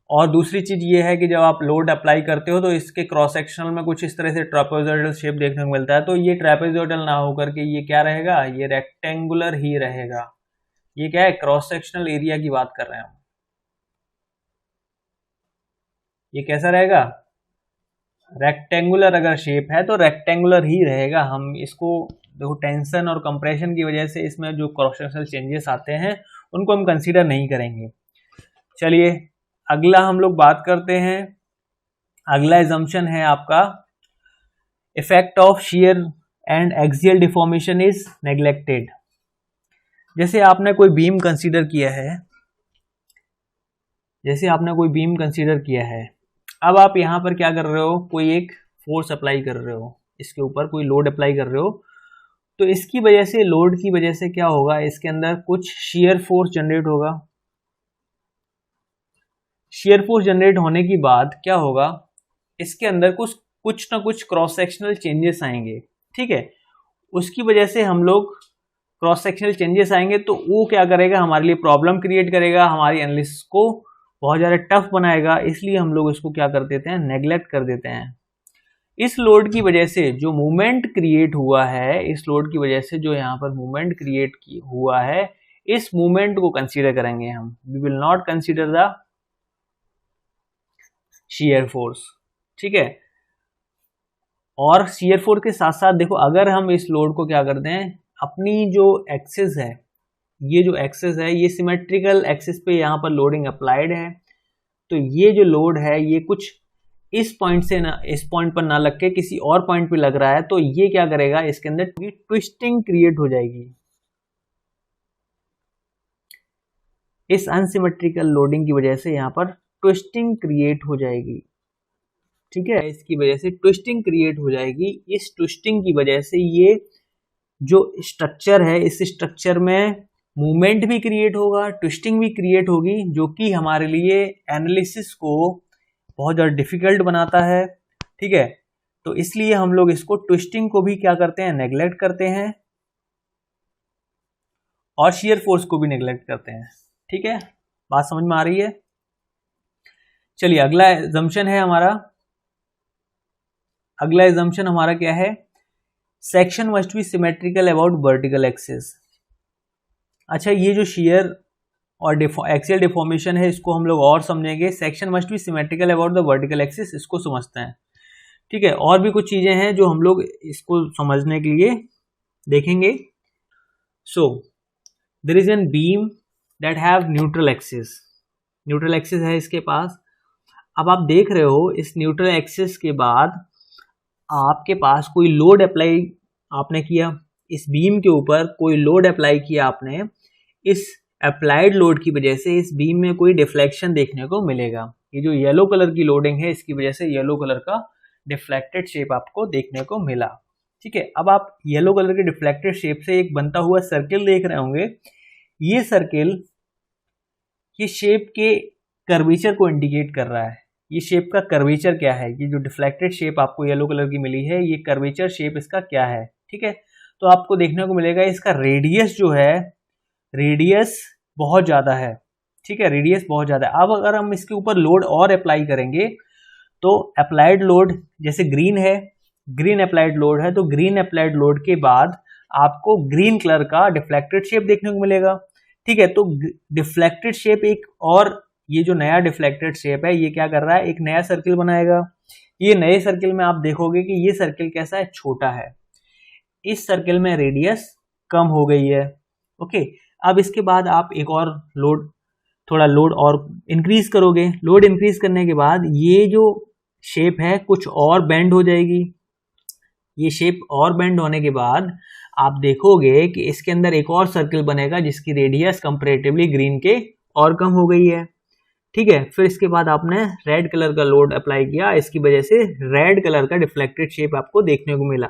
और दूसरी चीज ये है कि जब आप लोड अप्लाई करते हो तो इसके क्रॉस सेक्शनल में कुछ इस तरह से ट्रापेजॉइडल शेप देखने को मिलता है। तो ये ट्रापेजॉइडल ना होकर के ये क्या रहेगा, ये रेक्टेंगुलर ही रहेगा। ये क्या है, क्रॉस सेक्शनल एरिया की बात कर रहे हैं हम। ये कैसा रहेगा, रेक्टेंगुलर। अगर शेप है तो रेक्टेंगुलर ही रहेगा। हम इसको देखो टेंशन और कंप्रेशन की वजह से इसमें जो क्रॉस सेक्शनल चेंजेस आते हैं उनको हम कंसीडर नहीं करेंगे। चलिए अगला हम लोग बात करते हैं। अगला एजम्पशन है आपका, effect of shear and axial deformation is neglected. जैसे आपने कोई बीम कंसीडर किया है, अब आप यहां पर क्या कर रहे हो, कोई एक फोर्स अप्लाई कर रहे हो, इसके ऊपर कोई लोड अप्लाई कर रहे हो। तो इसकी वजह से, लोड की वजह से क्या होगा, इसके अंदर कुछ शियर फोर्स जनरेट होगा। शियर फोर्स जनरेट होने की बाद क्या होगा, इसके अंदर कुछ ना कुछ क्रॉस सेक्शनल चेंजेस आएंगे, ठीक है। उसकी वजह से हम लोग क्रॉस सेक्शनल चेंजेस आएंगे तो वो क्या करेगा, हमारे लिए प्रॉब्लम क्रिएट करेगा, हमारी एनालिसिस को बहुत ज़्यादा टफ बनाएगा। इसलिए हम लोग इसको क्या कर देते हैं, नेग्लेक्ट कर देते हैं। इस लोड की वजह से जो मूवमेंट क्रिएट हुआ है, इस लोड की वजह से जो यहाँ पर मूवमेंट क्रिएट हुआ है, इस मूवमेंट को कंसीडर करेंगे हम। We will not consider the shear force, ठीक है। और शियर फोर्स के साथ साथ देखो, अगर हम इस लोड को क्या करते हैं, अपनी जो एक्सिस है, ये जो एक्सिस है ये सिमेट्रिकल एक्सिस पे यहाँ पर लोडिंग अप्लाइड है। तो ये जो लोड है ये कुछ इस पॉइंट से ना, इस पॉइंट पर ना लग के किसी और पॉइंट पे लग रहा है। तो ये क्या करेगा, इसके अंदर ट्विस्टिंग क्रिएट हो जाएगी। इस अनसिमेट्रिकल लोडिंग की वजह से यहाँ पर ट्विस्टिंग क्रिएट हो जाएगी, ठीक है। इसकी वजह से ट्विस्टिंग क्रिएट हो जाएगी। इस ट्विस्टिंग की वजह से ये जो स्ट्रक्चर है, इस स्ट्रक्चर में मूवमेंट भी क्रिएट होगा, ट्विस्टिंग भी क्रिएट होगी, जो कि हमारे लिए एनालिसिस को बहुत ज़्यादा डिफिकल्ट बनाता है, ठीक है। तो इसलिए हम लोग इसको ट्विस्टिंग को भी क्या करते हैं, नेग्लेक्ट करते हैं, और शियर फोर्स को भी नेग्लेक्ट करते हैं, ठीक है। बात समझ में आ रही है? चलिए अगला एजम्पशन है हमारा, अगला एजम्पशन हमारा क्या है, section must be symmetrical about vertical axis. अच्छा, ये जो शेयर और एक्सियल डिफॉर्मेशन है इसको हम लोग और समझेंगे। Section must be symmetrical about the vertical axis, इसको समझते हैं। ठीक है, और भी कुछ चीजें हैं जो हम लोग इसको समझने के लिए देखेंगे। So there is an beam that have neutral axis, neutral axis है इसके पास। अब आप देख रहे हो इस न्यूट्रल एक्सिस के बाद आपके पास कोई लोड अप्लाई आपने किया, इस बीम के ऊपर कोई लोड अप्लाई किया आपने, इस अप्लाइड लोड की वजह से इस बीम में कोई डिफ्लेक्शन देखने को मिलेगा। ये जो येलो कलर की लोडिंग है इसकी वजह से येलो कलर का डिफ्लेक्टेड शेप आपको देखने को मिला। ठीक है, अब आप येलो कलर के डिफ्लेक्टेड शेप से एक बनता हुआ सर्किल देख रहे होंगे। ये सर्किल ये शेप के कर्वेचर को इंडिकेट कर रहा है। ये शेप का कर्वेचर क्या है, ये जो डिफ्लेक्टेड शेप आपको येलो कलर की मिली है ये कर्वेचर शेप इसका क्या है। ठीक है, तो आपको देखने को मिलेगा इसका रेडियस जो है, रेडियस बहुत ज़्यादा है। ठीक है, रेडियस बहुत ज़्यादा है। अब अगर हम इसके ऊपर लोड और अप्लाई करेंगे तो अप्लाइड लोड जैसे ग्रीन है, ग्रीन अप्लाइड लोड है, तो ग्रीन अप्लाइड लोड के बाद आपको ग्रीन कलर का डिफ्लेक्टेड शेप देखने को मिलेगा। ठीक है, तो डिफ्लेक्टेड शेप एक और ये जो नया डिफ्लेक्टेड शेप है ये क्या कर रहा है, एक नया सर्किल बनाएगा। ये नए सर्किल में आप देखोगे कि ये सर्किल कैसा है, छोटा है। इस सर्किल में रेडियस कम हो गई है। ओके, अब इसके बाद आप एक और लोड, थोड़ा लोड और इंक्रीज करोगे। लोड इंक्रीज करने के बाद ये जो शेप है कुछ और बेंड हो जाएगी। ये शेप और बेंड होने के बाद आप देखोगे कि इसके अंदर एक और सर्किल बनेगा जिसकी रेडियस कंपैरेटिवली ग्रीन के और कम हो गई है। ठीक है, फिर इसके बाद आपने रेड कलर का लोड अप्लाई किया, इसकी वजह से रेड कलर का डिफ्लेक्टेड शेप आपको देखने को मिला।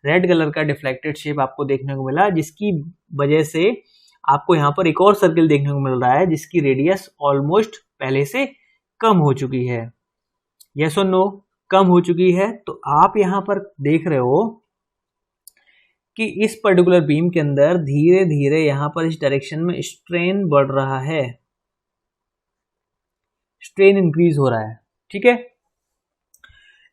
रेड कलर का डिफ्लेक्टेड शेप आपको देखने को मिला, जिसकी वजह से आपको यहाँ पर एक और सर्किल देखने को मिल रहा है जिसकी रेडियस ऑलमोस्ट पहले से कम हो चुकी है। यस और नो, कम हो चुकी है। तो आप यहाँ पर देख रहे हो कि इस पर्टिकुलर बीम के अंदर धीरे धीरे यहाँ पर इस डायरेक्शन में स्ट्रेन बढ़ रहा है, स्ट्रेन इंक्रीज हो रहा है। ठीक है,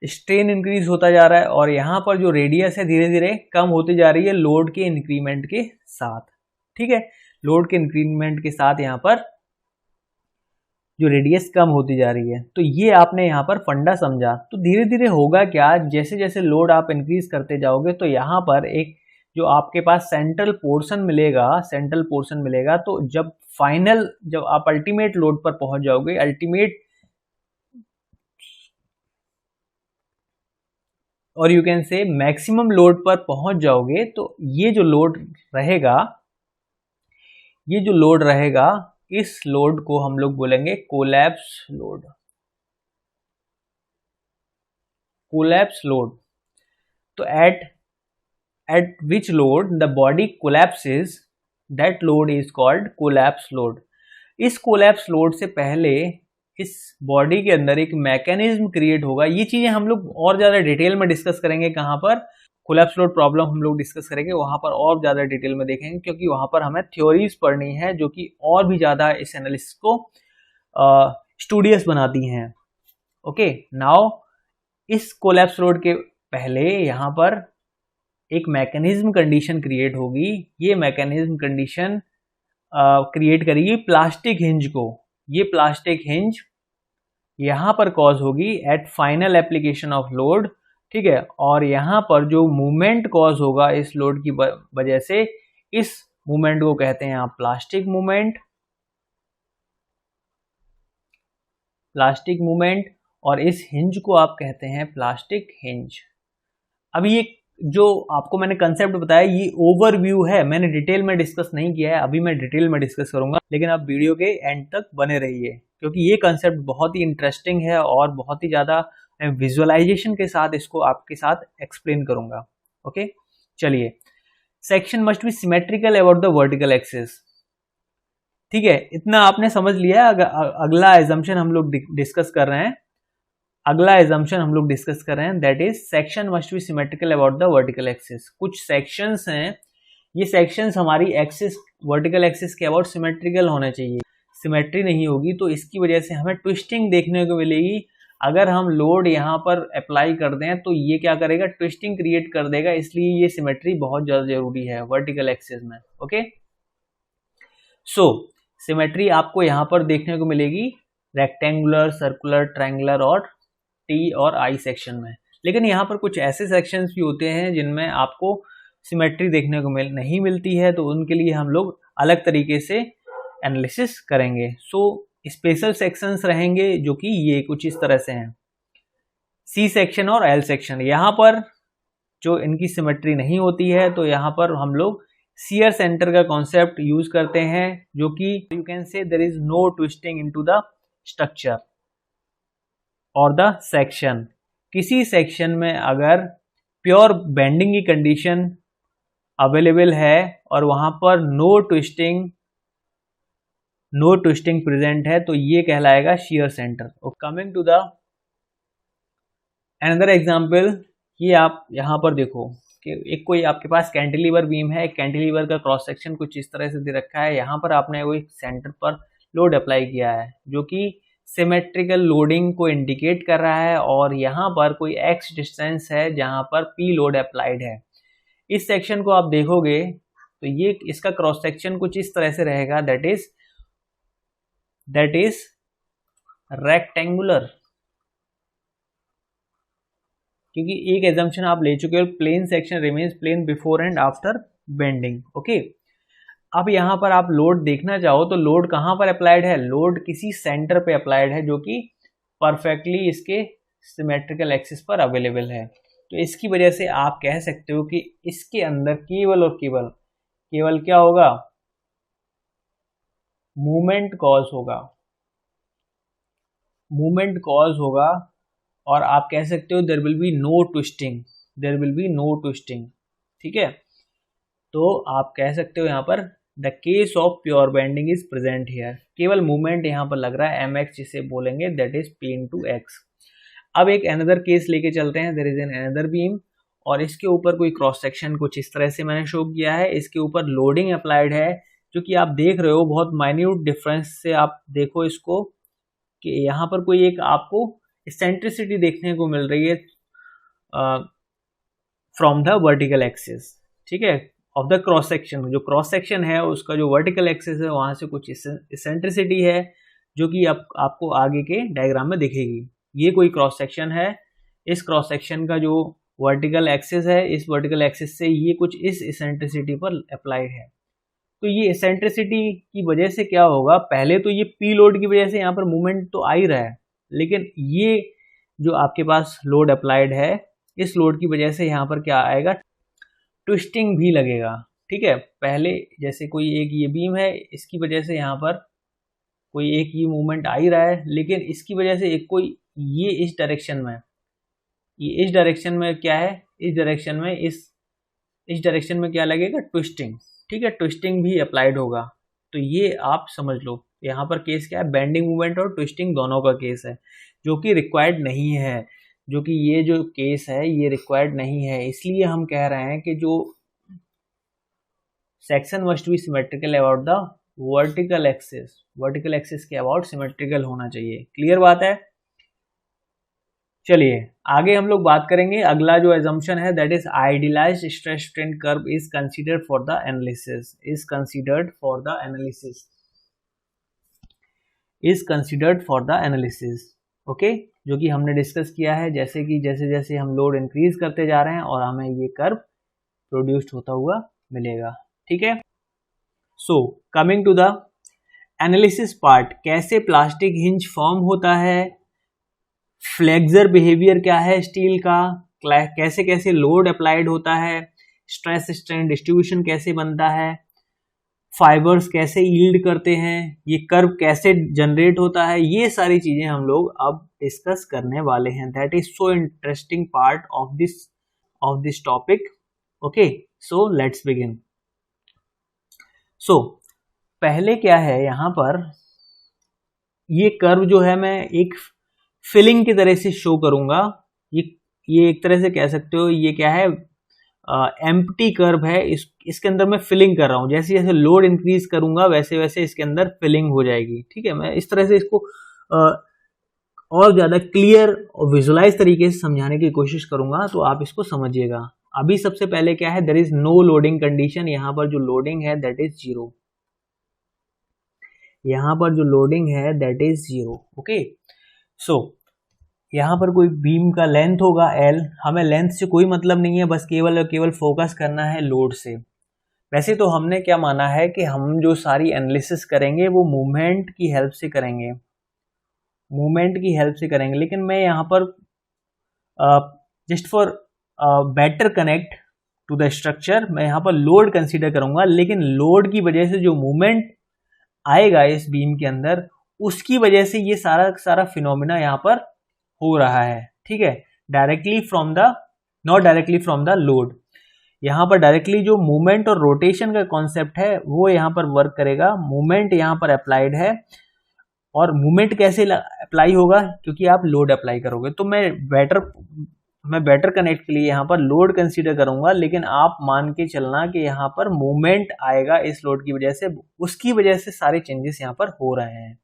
स्ट्रेन इंक्रीज होता जा रहा है और यहाँ पर जो रेडियस है धीरे धीरे कम होती जा रही है लोड के इंक्रीमेंट के साथ। ठीक है, लोड के इंक्रीमेंट के साथ यहाँ पर जो रेडियस कम होती जा रही है। तो ये आपने यहाँ पर फंडा समझा। तो धीरे धीरे होगा क्या, जैसे जैसे लोड आप इंक्रीज करते जाओगे तो यहाँ पर एक जो आपके पास सेंट्रल पोर्शन मिलेगा, सेंट्रल पोर्शन मिलेगा, तो जब फाइनल, जब आप अल्टीमेट लोड पर पहुंच जाओगे, अल्टीमेट और यू कैन से मैक्सिमम लोड पर पहुंच जाओगे, तो ये जो लोड रहेगा, ये जो लोड रहेगा, इस लोड को हम लोग बोलेंगे कोलैप्स लोड। कोलैप्स लोड, तो at which load the body collapses, that load is called collapse load। इस कोलैप्स लोड से पहले इस बॉडी के अंदर एक मैकेनिज्म क्रिएट होगा। ये चीजें हम लोग और ज्यादा डिटेल में डिस्कस करेंगे। कहाँ पर कोलैप्स लोड प्रॉब्लम हम लोग डिस्कस करेंगे, वहां पर और ज्यादा डिटेल में देखेंगे, क्योंकि वहां पर हमें थ्योरीज पढ़नी है जो कि और भी ज्यादा इस एनालिसिस को स्टूडियस बनाती हैं। ओके, नाउ इस कोलैप्स लोड के पहले यहाँ पर एक मैकेनिज्म कंडीशन क्रिएट होगी। ये मैकेनिज्म कंडीशन क्रिएट करेगी प्लास्टिक हिंज को। ये प्लास्टिक हिंज यहाँ पर कॉज होगी at final application of load. ठीक है, और यहाँ पर जो मूवमेंट कॉज होगा इस लोड की वजह से, इस मूवमेंट को कहते हैं आप प्लास्टिक मूवमेंट, प्लास्टिक मूवमेंट, और इस हिंज को आप कहते हैं प्लास्टिक हिंज। अभी ये जो आपको मैंने कंसेप्ट बताया ये ओवरव्यू है, मैंने डिटेल में डिस्कस नहीं किया है, अभी मैं डिटेल में डिस्कस करूंगा, लेकिन आप वीडियो के एंड तक बने रहिए क्योंकि ये कंसेप्ट बहुत ही इंटरेस्टिंग है और बहुत ही ज़्यादा विजुअलाइजेशन के साथ इसको आपके साथ एक्सप्लेन करूंगा। ओके, चलिए, section must be symmetrical about the vertical axis. ठीक है, इतना आपने समझ लिया। अगला एजम्पशन हम लोग डिस्कस कर रहे हैं, अगला एजम्पशन हम लोग डिस्कस कर रहे हैं, that is section must be symmetrical about the vertical axis. कुछ सेक्शंस हैं, ये सेक्शंस हमारी एक्सिस, वर्टिकल एक्सिस के अबाउट सिमेट्रिकल होने चाहिए। सिमेट्री नहीं होगी तो इसकी वजह से हमें ट्विस्टिंग देखने को मिलेगी, अगर हम लोड यहाँ पर अप्लाई कर दें तो ये क्या करेगा, ट्विस्टिंग क्रिएट कर देगा, इसलिए ये सिमेट्री बहुत ज़्यादा जरूरी है वर्टिकल एक्सिस में। ओके, सो सिमेट्री आपको यहाँ पर देखने को मिलेगी रेक्टेंगुलर, सर्कुलर, ट्रायंगुलर और टी और आई सेक्शन में। लेकिन यहाँ पर कुछ ऐसे सेक्शंस भी होते हैं जिनमें आपको सिमेट्री देखने को नहीं मिलती है, तो उनके लिए हम लोग अलग तरीके से एनालिसिस करेंगे। सो स्पेशल सेक्शंस रहेंगे जो कि ये कुछ इस तरह से हैं, सी सेक्शन और एल सेक्शन। यहाँ पर जो इनकी सिमेट्री नहीं होती है तो यहाँ पर हम लोग शियर सेंटर का कॉन्सेप्ट यूज करते हैं, जो कि you can say there is no twisting into the structure और द सेक्शन। किसी सेक्शन में अगर प्योर बेंडिंग की कंडीशन अवेलेबल है और वहां पर नो ट्विस्टिंग प्रेजेंट है तो ये कहलाएगा shear centre. Coming to the another example, ये आप यहाँ पर देखो कि एक कोई आपके पास कैंटिलीवर बीम है, कैंटिलीवर का क्रॉस सेक्शन कुछ इस तरह से दे रखा है। यहाँ पर आपने कोई सेंटर पर लोड अप्लाई किया है जो कि सिमेट्रिकल लोडिंग को इंडिकेट कर रहा है, और यहाँ पर कोई एक्स डिस्टेंस है जहाँ पर पी लोड अप्लाइड है। इस सेक्शन को आप देखोगे तो ये इसका क्रॉस सेक्शन कुछ इस तरह से रहेगा, दैट इज रेक्टेंगुलर, क्योंकि एक एजम्पशन आप ले चुके हो, plane section remains plane before and after bending. Okay, अब यहाँ पर आप लोड देखना चाहो तो लोड कहाँ पर अप्लाइड है, लोड किसी सेंटर पे अप्लाइड है जो कि परफेक्टली इसके सिमेट्रिकल एक्सिस पर अवेलेबल है। तो इसकी वजह से आप कह सकते हो कि इसके अंदर केवल और केवल क्या होगा, मूवमेंट कॉज होगा, और आप कह सकते हो there will be no twisting. ठीक है, तो आप कह सकते हो यहाँ पर the case of pure bending is present here, केवल मूवमेंट यहाँ पर लग रहा है mx, जिसे बोलेंगे that is p into X. अब एक अनदर केस लेके चलते हैं, there is an another beam और इसके ऊपर कोई क्रॉस सेक्शन कुछ इस तरह से मैंने शो किया है, इसके ऊपर लोडिंग अप्लाइड है, जो कि आप देख रहे हो बहुत माइन्यूट डिफरेंस से आप देखो इसको कि यहाँ पर कोई एक आपको एसेंट्रिसिटी देखने को मिल रही है फ्रॉम द वर्टिकल एक्सिस। ठीक है, ऑफ द क्रॉस सेक्शन, जो क्रॉस सेक्शन है उसका जो वर्टिकल एक्सिस है वहां से कुछ एसेंट्रिसिटी है जो कि आपको आगे के डायग्राम में दिखेगी। ये कोई क्रॉस सेक्शन है, इस क्रॉस सेक्शन का जो वर्टिकल एक्सिस है, इस वर्टिकल एक्सिस से ये कुछ इस एसेंट्रिसिटी पर अप्लाइड है। तो ये एसेंट्रिसिटी की वजह से क्या होगा, पहले तो ये पी लोड की वजह से यहाँ पर मूवमेंट तो आ ही रहा है, लेकिन ये जो आपके पास लोड अप्लाइड है, इस लोड की वजह से यहाँ पर क्या आएगा, ट्विस्टिंग भी लगेगा। ठीक है, पहले जैसे कोई एक ये बीम है, इसकी वजह से यहाँ पर कोई एक ये मूवमेंट आ ही रहा है, लेकिन इसकी वजह से एक कोई ये इस डायरेक्शन में, ये इस डायरेक्शन में क्या है, इस डायरेक्शन में क्या लगेगा, ट्विस्टिंग। ठीक है, ट्विस्टिंग भी अप्लाइड होगा। तो ये आप समझ लो यहाँ पर केस क्या है, बेंडिंग मूवमेंट और ट्विस्टिंग दोनों का केस है, जो कि रिक्वायर्ड नहीं है, जो कि ये जो केस है ये रिक्वायर्ड नहीं है। इसलिए हम कह रहे हैं कि जो section must be symmetrical about the vertical axis के अबाउट सिमेट्रिकल होना चाहिए। क्लियर बात है। चलिए आगे हम लोग बात करेंगे। अगला जो एजम्पशन है that is idealised stress strain curve is considered for the analysis. Okay, जो कि हमने डिस्कस किया है, जैसे कि जैसे जैसे हम लोड इंक्रीज करते जा रहे हैं और हमें ये कर्व प्रोड्यूस्ड होता हुआ मिलेगा। ठीक है, so coming to the analysis part, कैसे प्लास्टिक हिंज फॉर्म होता है, फ्लेक्सर बिहेवियर क्या है स्टील का, कैसे कैसे लोड अप्लाइड होता है, स्ट्रेस स्ट्रेन डिस्ट्रीब्यूशन कैसे बनता है, फाइबर्स कैसे यील्ड करते हैं, ये कर्व कैसे जनरेट होता है, ये सारी चीजें हम लोग अब डिस्कस करने वाले हैं। That is so interesting part of this topic. Okay, so let's begin. So पहले क्या है, यहाँ पर ये कर्व जो है मैं एक फिलिंग की तरह से शो करूंगा। ये एक तरह से कह सकते हो ये क्या है, एम्प्टी कर्व है, इसके अंदर मैं फिलिंग कर रहा हूँ। जैसे जैसे लोड इंक्रीज करूंगा वैसे वैसे इसके अंदर फिलिंग हो जाएगी। ठीक है, मैं इस तरह से इसको और ज़्यादा क्लियर और विजुलाइज तरीके से समझाने की कोशिश करूंगा, तो आप इसको समझिएगा। अभी सबसे पहले क्या है, there is no loading condition. यहाँ पर जो लोडिंग है दैट इज जीरो, यहाँ पर जो लोडिंग है दैट इज जीरो। ओके, सो यहाँ पर कोई बीम का लेंथ होगा L, हमें लेंथ से कोई मतलब नहीं है, बस केवल और केवल फोकस करना है लोड से। वैसे तो हमने क्या माना है कि हम जो सारी एनालिसिस करेंगे वो मूवमेंट की हेल्प से करेंगे, मूवमेंट की हेल्प से करेंगे, लेकिन मैं यहाँ पर just for better connect to the structure मैं यहाँ पर लोड कंसीडर करूंगा, लेकिन लोड की वजह से जो मूवमेंट आएगा इस बीम के अंदर, उसकी वजह से ये सारा फिनोमिना यहाँ पर हो रहा है। ठीक है, directly from the, not directly from the load. यहाँ पर डायरेक्टली जो मूवमेंट और रोटेशन का कॉन्सेप्ट है वो यहाँ पर वर्क करेगा। मूवमेंट यहाँ पर अप्लाइड है, और मूवमेंट कैसे अप्लाई होगा, क्योंकि आप लोड अप्लाई करोगे। तो मैं बेटर कनेक्ट के लिए यहाँ पर लोड कंसीडर करूंगा, लेकिन आप मान के चलना कि यहाँ पर मूवमेंट आएगा इस लोड की वजह से, उसकी वजह से सारे चेंजेस यहाँ पर हो रहे हैं।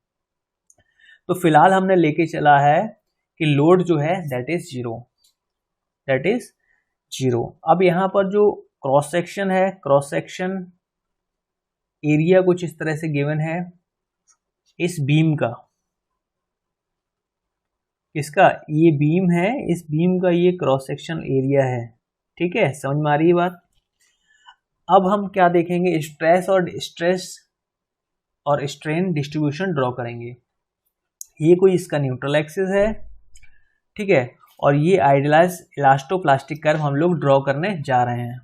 तो फिलहाल हमने लेके चला है कि लोड जो है that is zero, that is zero. अब यहाँ पर जो क्रॉस सेक्शन है, क्रॉस सेक्शन एरिया कुछ इस तरह से गिवन है इस बीम का, इसका ये बीम है, इस बीम का ये क्रॉस सेक्शन एरिया है। ठीक है, समझ में आ रही है बात। अब हम क्या देखेंगे, स्ट्रेस और स्ट्रेन डिस्ट्रीब्यूशन ड्रॉ करेंगे। ये कोई इसका न्यूट्रल एक्सिस है, ठीक है, और ये आइडियलाइज इलास्टोप्लास्टिक कर्व हम लोग ड्रॉ करने जा रहे हैं।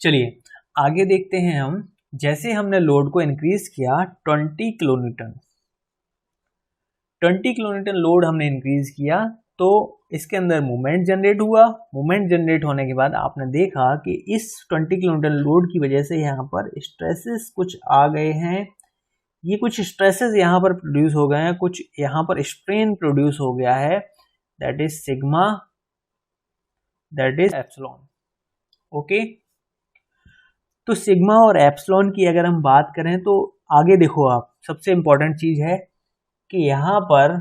चलिए आगे देखते हैं हम। जैसे हमने लोड को इंक्रीज किया 20 किलोन्यूटन, 20 किलोन्यूटन लोड हमने इंक्रीज किया, तो इसके अंदर मूवमेंट जनरेट हुआ। मूवमेंट जनरेट होने के बाद आपने देखा कि इस 20 किलोन्यूटन लोड की वजह से यहाँ पर स्ट्रेसेस कुछ आ गए हैं। ये कुछ स्ट्रेसेस यहाँ पर प्रोड्यूस हो गए हैं, कुछ यहाँ पर स्ट्रेन प्रोड्यूस हो गया है, that is sigma, that is epsilon. Okay, तो सिग्मा और एप्सिलॉन की अगर हम बात करें तो आगे देखो आप, सबसे इंपॉर्टेंट चीज है कि यहाँ पर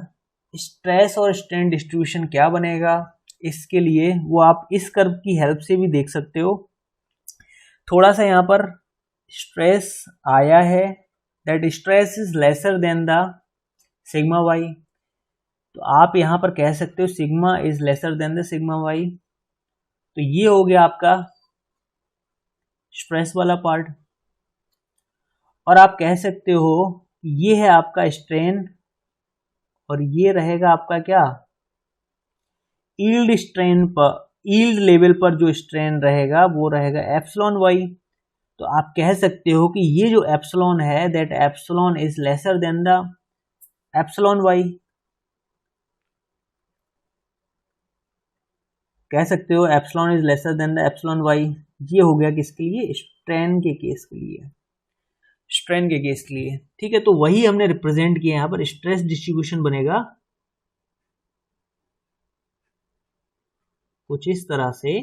स्ट्रेस और स्ट्रेन डिस्ट्रीब्यूशन क्या बनेगा, इसके लिए वो आप इस कर्व की हेल्प से भी देख सकते हो। थोड़ा सा यहाँ पर स्ट्रेस आया है, that stress is lesser than the sigma Y, तो आप यहाँ पर कह सकते हो sigma is lesser than the sigma Y. तो ये हो गया आपका स्ट्रेस वाला पार्ट, और आप कह सकते हो ये है आपका स्ट्रेन, और ये रहेगा आपका क्या, यील्ड स्ट्रेन पर, यील्ड लेवल पर जो स्ट्रेन रहेगा वो रहेगा एप्सिलॉन वाई। तो आप कह सकते हो कि ये जो एप्सिलॉन है that epsilon is lesser than the epsilon Y, कह सकते हो epsilon is lesser than the epsilon Y. ये हो गया किसके लिए, स्ट्रेन के केस के लिए, स्ट्रेन के केस के लिए। ठीक है, तो वही हमने रिप्रेजेंट किया यहाँ पर, स्ट्रेस डिस्ट्रीब्यूशन बनेगा कुछ इस तरह से।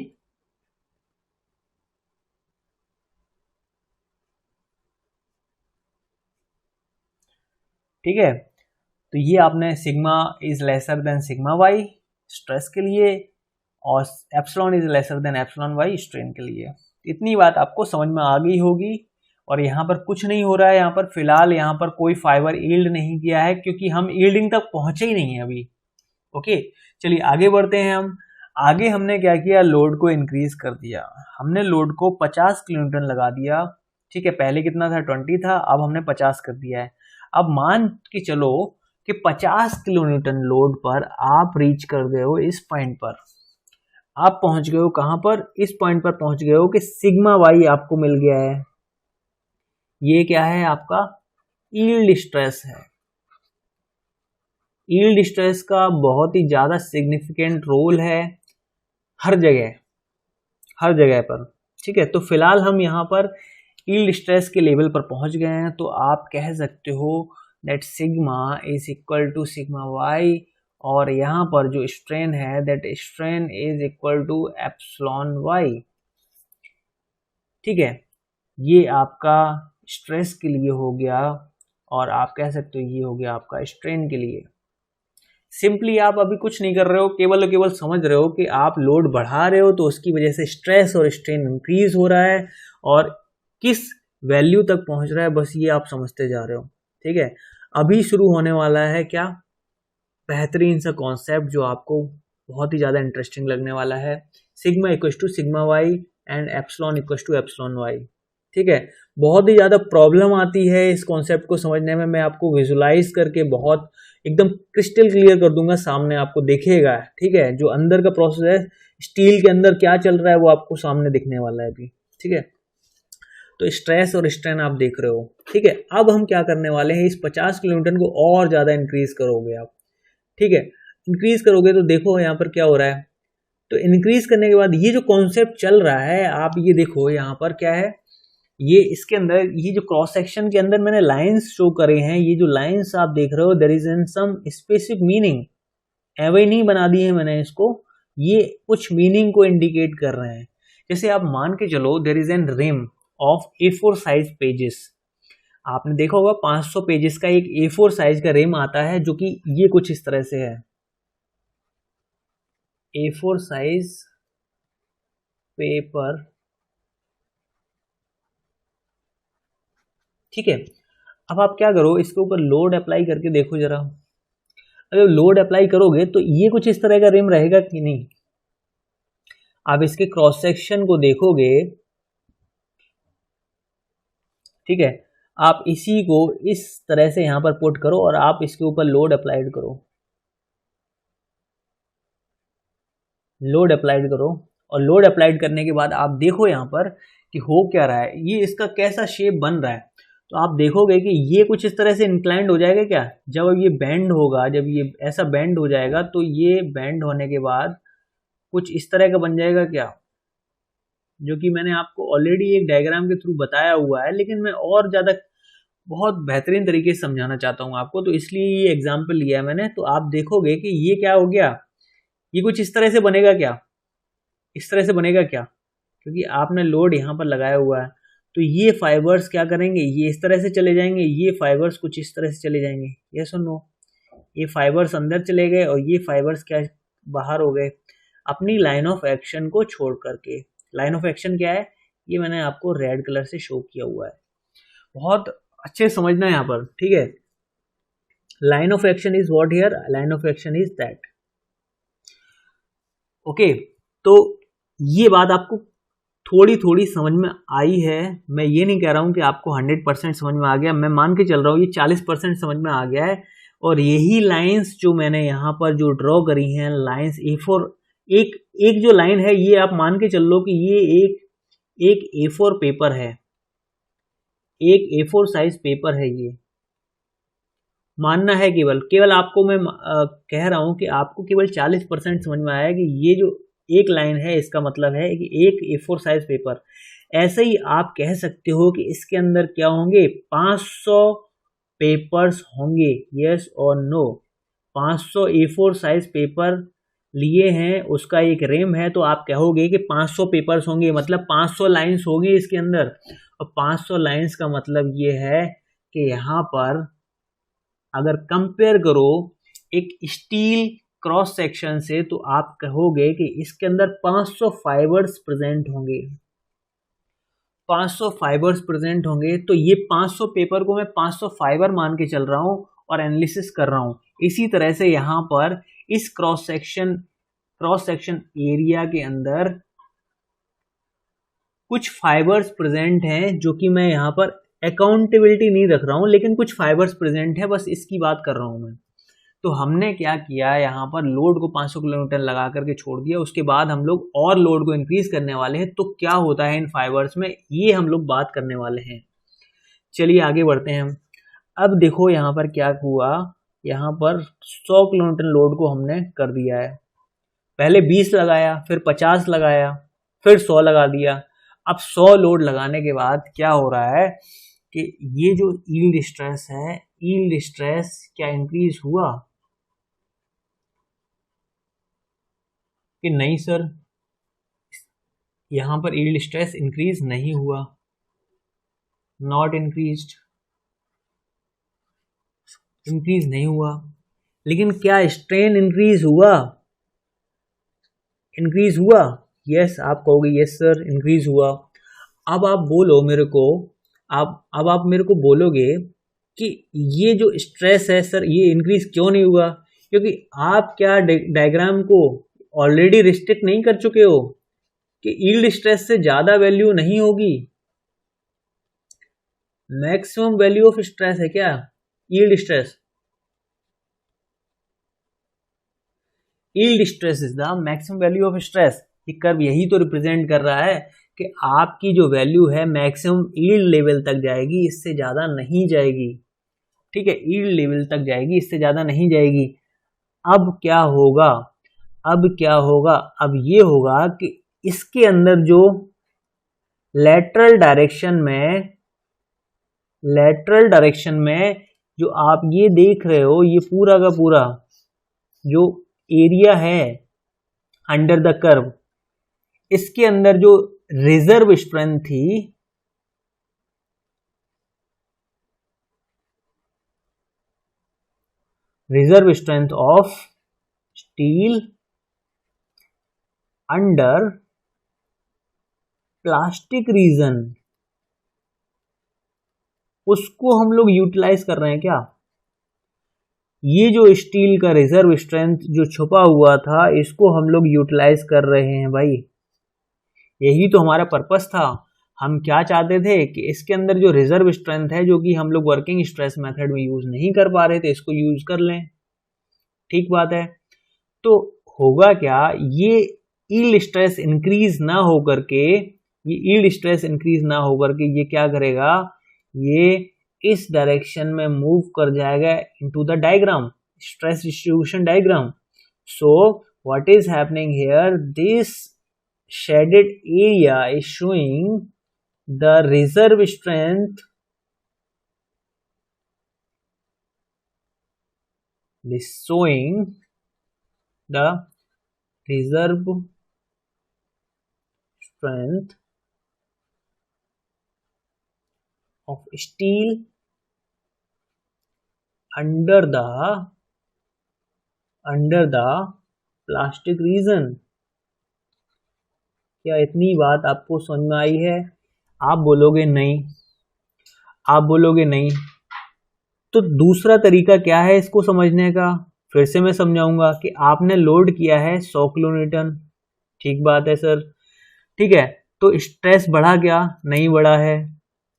ठीक है, तो ये आपने sigma is lesser than sigma Y stress के लिए, और epsilon is lesser than epsilon Y strain के लिए। इतनी बात आपको समझ में आ गई होगी। और यहाँ पर कुछ नहीं हो रहा है, यहाँ पर फिलहाल यहाँ पर कोई फाइबर यील्ड नहीं किया है, क्योंकि हम यील्डिंग तक पहुंचे ही नहीं है अभी। ओके, चलिए आगे बढ़ते हैं हम। आगे हमने क्या किया, लोड को इंक्रीज कर दिया, हमने लोड को 50 किलोन्यूटन लगा दिया। ठीक है, पहले कितना था, 20 था, अब हमने 50 कर दिया है। अब मान के चलो कि 50 किलोन्यूटन लोड पर आप रीच कर गए हो इस पॉइंट पर, आप पहुंच गए हो कहां पर, इस पॉइंट पर पहुंच गए हो कि सिग्मा वाई आपको मिल गया है। ये क्या है आपका, यील्ड स्ट्रेस है। यील्ड स्ट्रेस का बहुत ही ज्यादा सिग्निफिकेंट रोल है हर जगह, हर जगह पर। ठीक है, तो फिलहाल हम यहाँ पर यील्ड स्ट्रेस के लेवल पर पहुंच गए हैं, तो आप कह सकते हो that sigma is equal to sigma Y, और यहाँ पर जो स्ट्रेन है that strain is equal to epsilon Y. ठीक है, ये आपका स्ट्रेस के लिए हो गया और आप कह सकते हो ये हो गया आपका स्ट्रेन के लिए। सिंपली आप अभी कुछ नहीं कर रहे हो, केवल और केवल समझ रहे हो कि आप लोड बढ़ा रहे हो तो उसकी वजह से स्ट्रेस और स्ट्रेन इंक्रीज हो रहा है और किस वैल्यू तक पहुंच रहा है, बस ये आप समझते जा रहे हो। ठीक है, अभी शुरू होने वाला है क्या बेहतरीन सा कॉन्सेप्ट जो आपको बहुत ही ज़्यादा इंटरेस्टिंग लगने वाला है। Sigma equals to sigma Y and epsilon equals to epsilon Y. ठीक है, बहुत ही ज़्यादा प्रॉब्लम आती है इस कॉन्सेप्ट को समझने में। मैं आपको विजुलाइज करके बहुत एकदम क्रिस्टल क्लियर कर दूंगा, सामने आपको दिखेगा। ठीक है, जो अंदर का प्रोसेस है, स्टील के अंदर क्या चल रहा है वो आपको सामने दिखने वाला है अभी। ठीक है, तो स्ट्रेस और स्ट्रेन आप देख रहे हो। ठीक है, अब हम क्या करने वाले हैं, इस 50 किलोन्यूटन को और ज़्यादा इंक्रीज करोगे आप। ठीक है, इंक्रीज करोगे तो देखो यहाँ पर क्या हो रहा है। तो इंक्रीज करने के बाद ये जो कॉन्सेप्ट चल रहा है, आप ये देखो यहाँ पर क्या है, ये इसके अंदर ये जो क्रॉस सेक्शन के अंदर मैंने लाइंस शो करे हैं, ये जो लाइंस आप देख रहे हो there is in some specific meaning. एवे नहीं बना दिए मैंने इसको, ये कुछ मीनिंग को इंडिकेट कर रहे हैं। जैसे आप मान के चलो there is an rim of A4 size pages. आपने देखा होगा 500 पेजेस का एक A4 साइज का रिम आता है जो कि ये कुछ इस तरह से है, A4 साइज पेपर। ठीक है, अब आप क्या करो, इसके ऊपर लोड अप्लाई करके देखो जरा। अगर लोड अप्लाई करोगे तो ये कुछ इस तरह का रिम रहेगा कि नहीं। आप इसके क्रॉस सेक्शन को देखोगे। ठीक है, आप इसी को इस तरह से यहां पर पुट करो और आप इसके ऊपर लोड अप्लाइड करो, लोड अप्लाइड करो। और लोड अप्लाइड करने के बाद आप देखो यहाँ पर कि हो क्या रहा है, ये इसका कैसा शेप बन रहा है। तो आप देखोगे कि ये कुछ इस तरह से इंक्लाइंड हो जाएगा क्या, जब ये बेंड होगा, जब ये ऐसा बेंड हो जाएगा तो ये बेंड होने के बाद कुछ इस तरह का बन जाएगा क्या, जो कि मैंने आपको ऑलरेडी एक डायग्राम के थ्रू बताया हुआ है, लेकिन मैं और ज़्यादा बहुत बेहतरीन तरीके से समझाना चाहता हूँ आपको, तो इसलिए ये एग्जाम्पल लिया है मैंने। तो आप देखोगे कि ये क्या हो गया, ये कुछ इस तरह से बनेगा क्या, इस तरह से बनेगा क्या, क्योंकि आपने लोड यहाँ पर लगाया हुआ है। तो ये फाइबर्स क्या करेंगे, ये इस तरह से चले जाएंगे, ये फाइबर्स कुछ इस तरह से चले जाएंगे। ये सुनो, ये फाइबर्स अंदर चले गए और ये फाइबर्स क्या बाहर हो गए, अपनी लाइन ऑफ एक्शन को छोड़ करके। लाइन ऑफ एक्शन क्या है, ये मैंने आपको रेड कलर से शो किया हुआ है, बहुत अच्छे समझना है यहाँ पर। ठीक है, line of action is what here, line of action is that. Okay, तो ये बात आपको थोड़ी थोड़ी समझ में आई है। मैं ये नहीं कह रहा हूं कि आपको 100% समझ में आ गया, मैं मान के चल रहा हूँ ये 40% समझ में आ गया है। और यही लाइंस जो मैंने यहाँ पर जो ड्रॉ करी हैं लाइंस A4, एक जो लाइन है ये आप मान के चल लो कि ये एक A4 पेपर है, एक A4 साइज पेपर है। ये मानना है, केवल आपको मैं कह रहा हूं कि आपको केवल 40% समझ में आया कि ये जो एक लाइन है इसका मतलब है कि एक A4 साइज पेपर। ऐसे ही आप कह सकते हो कि इसके अंदर क्या होंगे, 500 पेपर्स होंगे, यस और नो। 500 A4 साइज पेपर लिए हैं, उसका एक रिम है, तो आप कहोगे कि 500 पेपर्स होंगे, मतलब 500 लाइंस होंगी इसके अंदर। और 500 लाइंस का मतलब ये है कि यहाँ पर अगर कंपेयर करो एक स्टील क्रॉस सेक्शन से, तो आप कहोगे कि इसके अंदर 500 फाइबर्स प्रेजेंट होंगे, 500 फाइबर्स प्रेजेंट होंगे। तो ये 500 पेपर को मैं 500 फाइबर मान के चल रहा हूं और एनालिसिस कर रहा हूं। इसी तरह से यहां पर इस क्रॉस सेक्शन एरिया के अंदर कुछ फाइबर्स प्रेजेंट हैं, जो कि मैं यहां पर अकाउंटेबिलिटी नहीं रख रहा हूं, लेकिन कुछ फाइबर्स प्रेजेंट है, बस इसकी बात कर रहा हूं मैं। तो हमने क्या किया, यहाँ पर लोड को 500 किलोमीटर लगा करके छोड़ दिया, उसके बाद हम लोग और लोड को इंक्रीज करने वाले हैं। तो क्या होता है इन फाइबर्स में, ये हम लोग बात करने वाले हैं। चलिए आगे बढ़ते हैं हम। अब देखो यहाँ पर क्या हुआ, यहाँ पर 100 किलोमीटर लोड को हमने कर दिया है। पहले 20 लगाया, फिर 50 लगाया, फिर 100 लगा दिया। अब 100 लोड लगाने के बाद क्या हो रहा है कि ये जो यील्ड स्ट्रेस है, यील्ड स्ट्रेस क्या इंक्रीज हुआ कि नहीं सर, यहां पर यील्ड स्ट्रेस इंक्रीज नहीं हुआ, नॉट इंक्रीज्ड। इंक्रीज नहीं हुआ। लेकिन क्या स्ट्रेन इंक्रीज हुआ? इंक्रीज हुआ। यस, आप कहोगे यस सर इंक्रीज हुआ। अब आप बोलो मेरे को, आप मेरे को बोलोगे कि ये जो स्ट्रेस है सर ये इंक्रीज क्यों नहीं हुआ? क्योंकि आप क्या डायग्राम को ऑलरेडी रिस्ट्रिक्ट नहीं कर चुके हो कि यील्ड स्ट्रेस से ज्यादा वैल्यू नहीं होगी। मैक्सिमम वैल्यू ऑफ स्ट्रेस है क्या yield stress? Yield stress is the maximum value of stress. ये कर्व यही तो रिप्रेजेंट कर रहा है कि आपकी जो वैल्यू है मैक्सिमम यील्ड लेवल तक जाएगी, इससे ज्यादा नहीं जाएगी। ठीक है, यील्ड लेवल तक जाएगी, इससे ज्यादा नहीं जाएगी। अब क्या होगा? अब ये होगा कि इसके अंदर जो लेटरल डायरेक्शन में जो आप ये देख रहे हो, ये पूरा का पूरा जो एरिया है अंडर द कर्व, इसके अंदर जो रिजर्व स्ट्रेंथ थी, reserve strength of steel under plastic region, उसको हम लोग यूटिलाइज कर रहे हैं क्या? ये जो स्टील का रिजर्व स्ट्रेंथ जो छुपा हुआ था, इसको हम लोग यूटिलाइज कर रहे हैं भाई। यही तो हमारा पर्पस था। हम क्या चाहते थे कि इसके अंदर जो रिजर्व स्ट्रेंथ है, जो कि हम लोग वर्किंग स्ट्रेस मेथड में यूज नहीं कर पा रहे थे, इसको यूज कर लें। ठीक बात है। तो होगा क्या, ये यील्ड स्ट्रेस इंक्रीज ना होकर के ये क्या करेगा, ये इस डायरेक्शन में मूव कर जाएगा into the diagram, stress distribution diagram. So what is happening here, this shaded area is showing the reserve strength, this showing the reserve strength of steel under the plastic region। क्या इतनी बात आपको समझ में आई है? आप बोलोगे नहीं। तो दूसरा तरीका क्या है इसको समझने का? फिर से मैं समझाऊंगा कि आपने लोड किया है 100 किलोन्यूटन। ठीक बात है सर। ठीक है, तो स्ट्रेस बढ़ा क्या? नहीं बढ़ा है।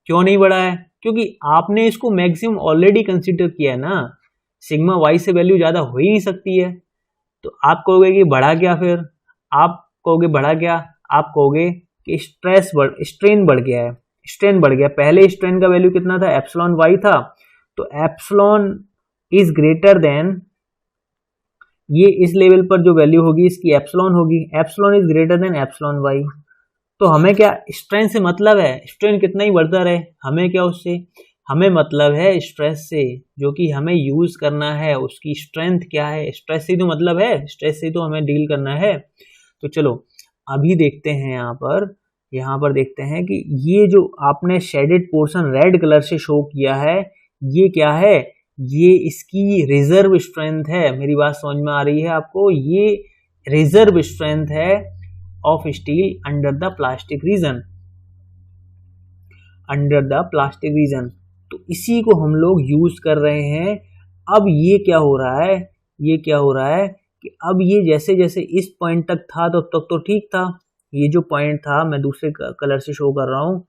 क्यों नहीं बढ़ा है? क्योंकि आपने इसको मैक्सिमम ऑलरेडी कंसीडर किया है ना। सिग्मा वाई से वैल्यू ज्यादा हो ही नहीं सकती है। तो आप कहोगे कि बढ़ा क्या? फिर आप कहोगे बढ़ा क्या? आप कहोगे कि स्ट्रेन बढ़ गया है। स्ट्रेन बढ़ गया। पहले स्ट्रेन का वैल्यू कितना था? एप्सिलॉन वाई था। तो एप्सिलॉन इज ग्रेटर देन, ये इस लेवल पर जो वैल्यू होगी इसकी एप्सिलॉन होगी। Epsilon is greater than epsilon Y. तो हमें क्या स्ट्रेन से मतलब है? स्ट्रेन कितना ही बढ़ता रहे, हमें क्या उससे? हमें मतलब है स्ट्रेस से, जो कि हमें यूज करना है। उसकी स्ट्रेंथ क्या है? स्ट्रेस से तो मतलब है, स्ट्रेस से तो हमें डील करना है। तो चलो अभी देखते हैं यहाँ पर देखते हैं कि ये जो आपने शेडेड पोर्शन रेड कलर से शो किया है, ये क्या है? ये इसकी रिजर्व स्ट्रेंथ है। मेरी बात समझ में आ रही है आपको? ये रिजर्व स्ट्रेंथ है of steel under the plastic region, तो इसी को हम लोग यूज कर रहे हैं। अब ये क्या हो रहा है कि अब ये जैसे जैसे इस पॉइंट तक था तब तक तो ठीक था। ये जो पॉइंट था, मैं दूसरे कलर से शो कर रहा हूँ,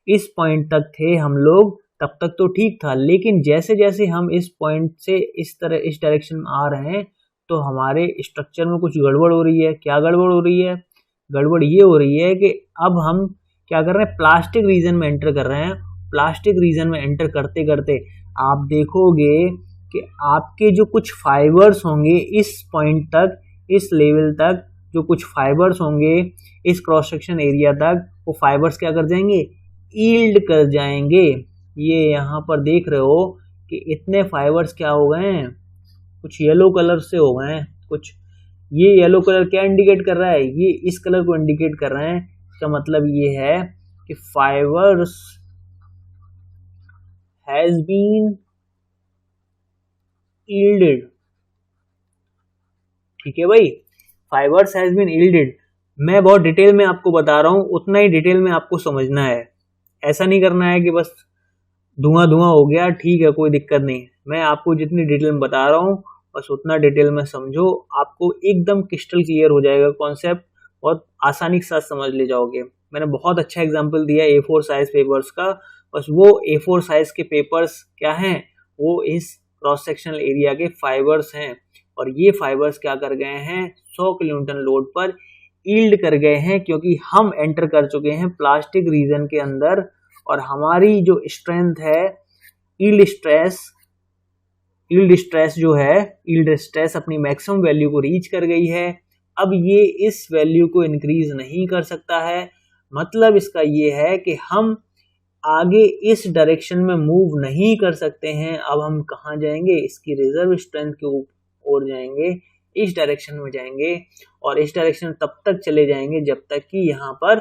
इस पॉइंट तक थे हम लोग, तब तक तो ठीक था। लेकिन जैसे जैसे हम इस पॉइंट से इस डायरेक्शन में आ रहे हैं, तो हमारे स्ट्रक्चर में कुछ गड़बड़ हो रही है। क्या गड़बड़ हो रही है? गड़बड़ ये हो रही है कि अब हम क्या कर रहे हैं? प्लास्टिक रीजन में एंटर कर रहे हैं। प्लास्टिक रीजन में एंटर करते करते आप देखोगे कि आपके जो कुछ फाइबर्स होंगे इस पॉइंट तक, इस लेवल तक जो कुछ फाइबर्स होंगे इस क्रॉस सेक्शन एरिया तक, वो फाइबर्स क्या कर जाएंगे? ईल्ड कर जाएंगे। ये यहाँ पर देख रहे हो कि इतने फाइबर्स क्या हो गए हैं? कुछ येलो कलर से हो गए हैं कुछ। ये येलो कलर क्या इंडिकेट कर रहा है? ये इस कलर को इंडिकेट कर रहे हैं। इसका मतलब ये है कि फाइबर्स हैज बीन yielded, ठीक है भाई, फाइबर्स हैज बीन yielded। मैं बहुत डिटेल में आपको बता रहा हूं, उतना ही डिटेल में आपको समझना है, ऐसा नहीं करना है कि बस धुआं धुआं हो गया, ठीक है कोई दिक्कत नहीं। मैं आपको जितनी डिटेल में बता रहा हूँ बस उतना डिटेल में समझो, आपको एकदम क्रिस्टल क्लियर हो जाएगा कॉन्सेप्ट, बहुत आसानी के साथ समझ ले जाओगे। मैंने बहुत अच्छा एग्जांपल दिया A4 साइज पेपर्स का, बस वो A4 साइज के पेपर्स क्या हैं, वो इस क्रॉस सेक्शनल एरिया के फाइबर्स हैं, और ये फाइबर्स क्या कर गए हैं, 100 किलोन्यूटन लोड पर यील्ड कर गए हैं, क्योंकि हम एंटर कर चुके हैं प्लास्टिक रीजन के अंदर, और हमारी जो स्ट्रेंथ है यील्ड स्ट्रेस जो है, यील्ड स्ट्रेस अपनी मैक्सिमम वैल्यू को रीच कर गई है। अब ये इस वैल्यू को इंक्रीज नहीं कर सकता है, मतलब इसका ये है कि हम आगे इस डायरेक्शन में मूव नहीं कर सकते हैं। अब हम कहाँ जाएंगे, इसकी रिजर्व स्ट्रेंथ के ओर जाएंगे, इस डायरेक्शन में जाएंगे, और इस डायरेक्शन तब तक चले जाएंगे जब तक कि यहाँ पर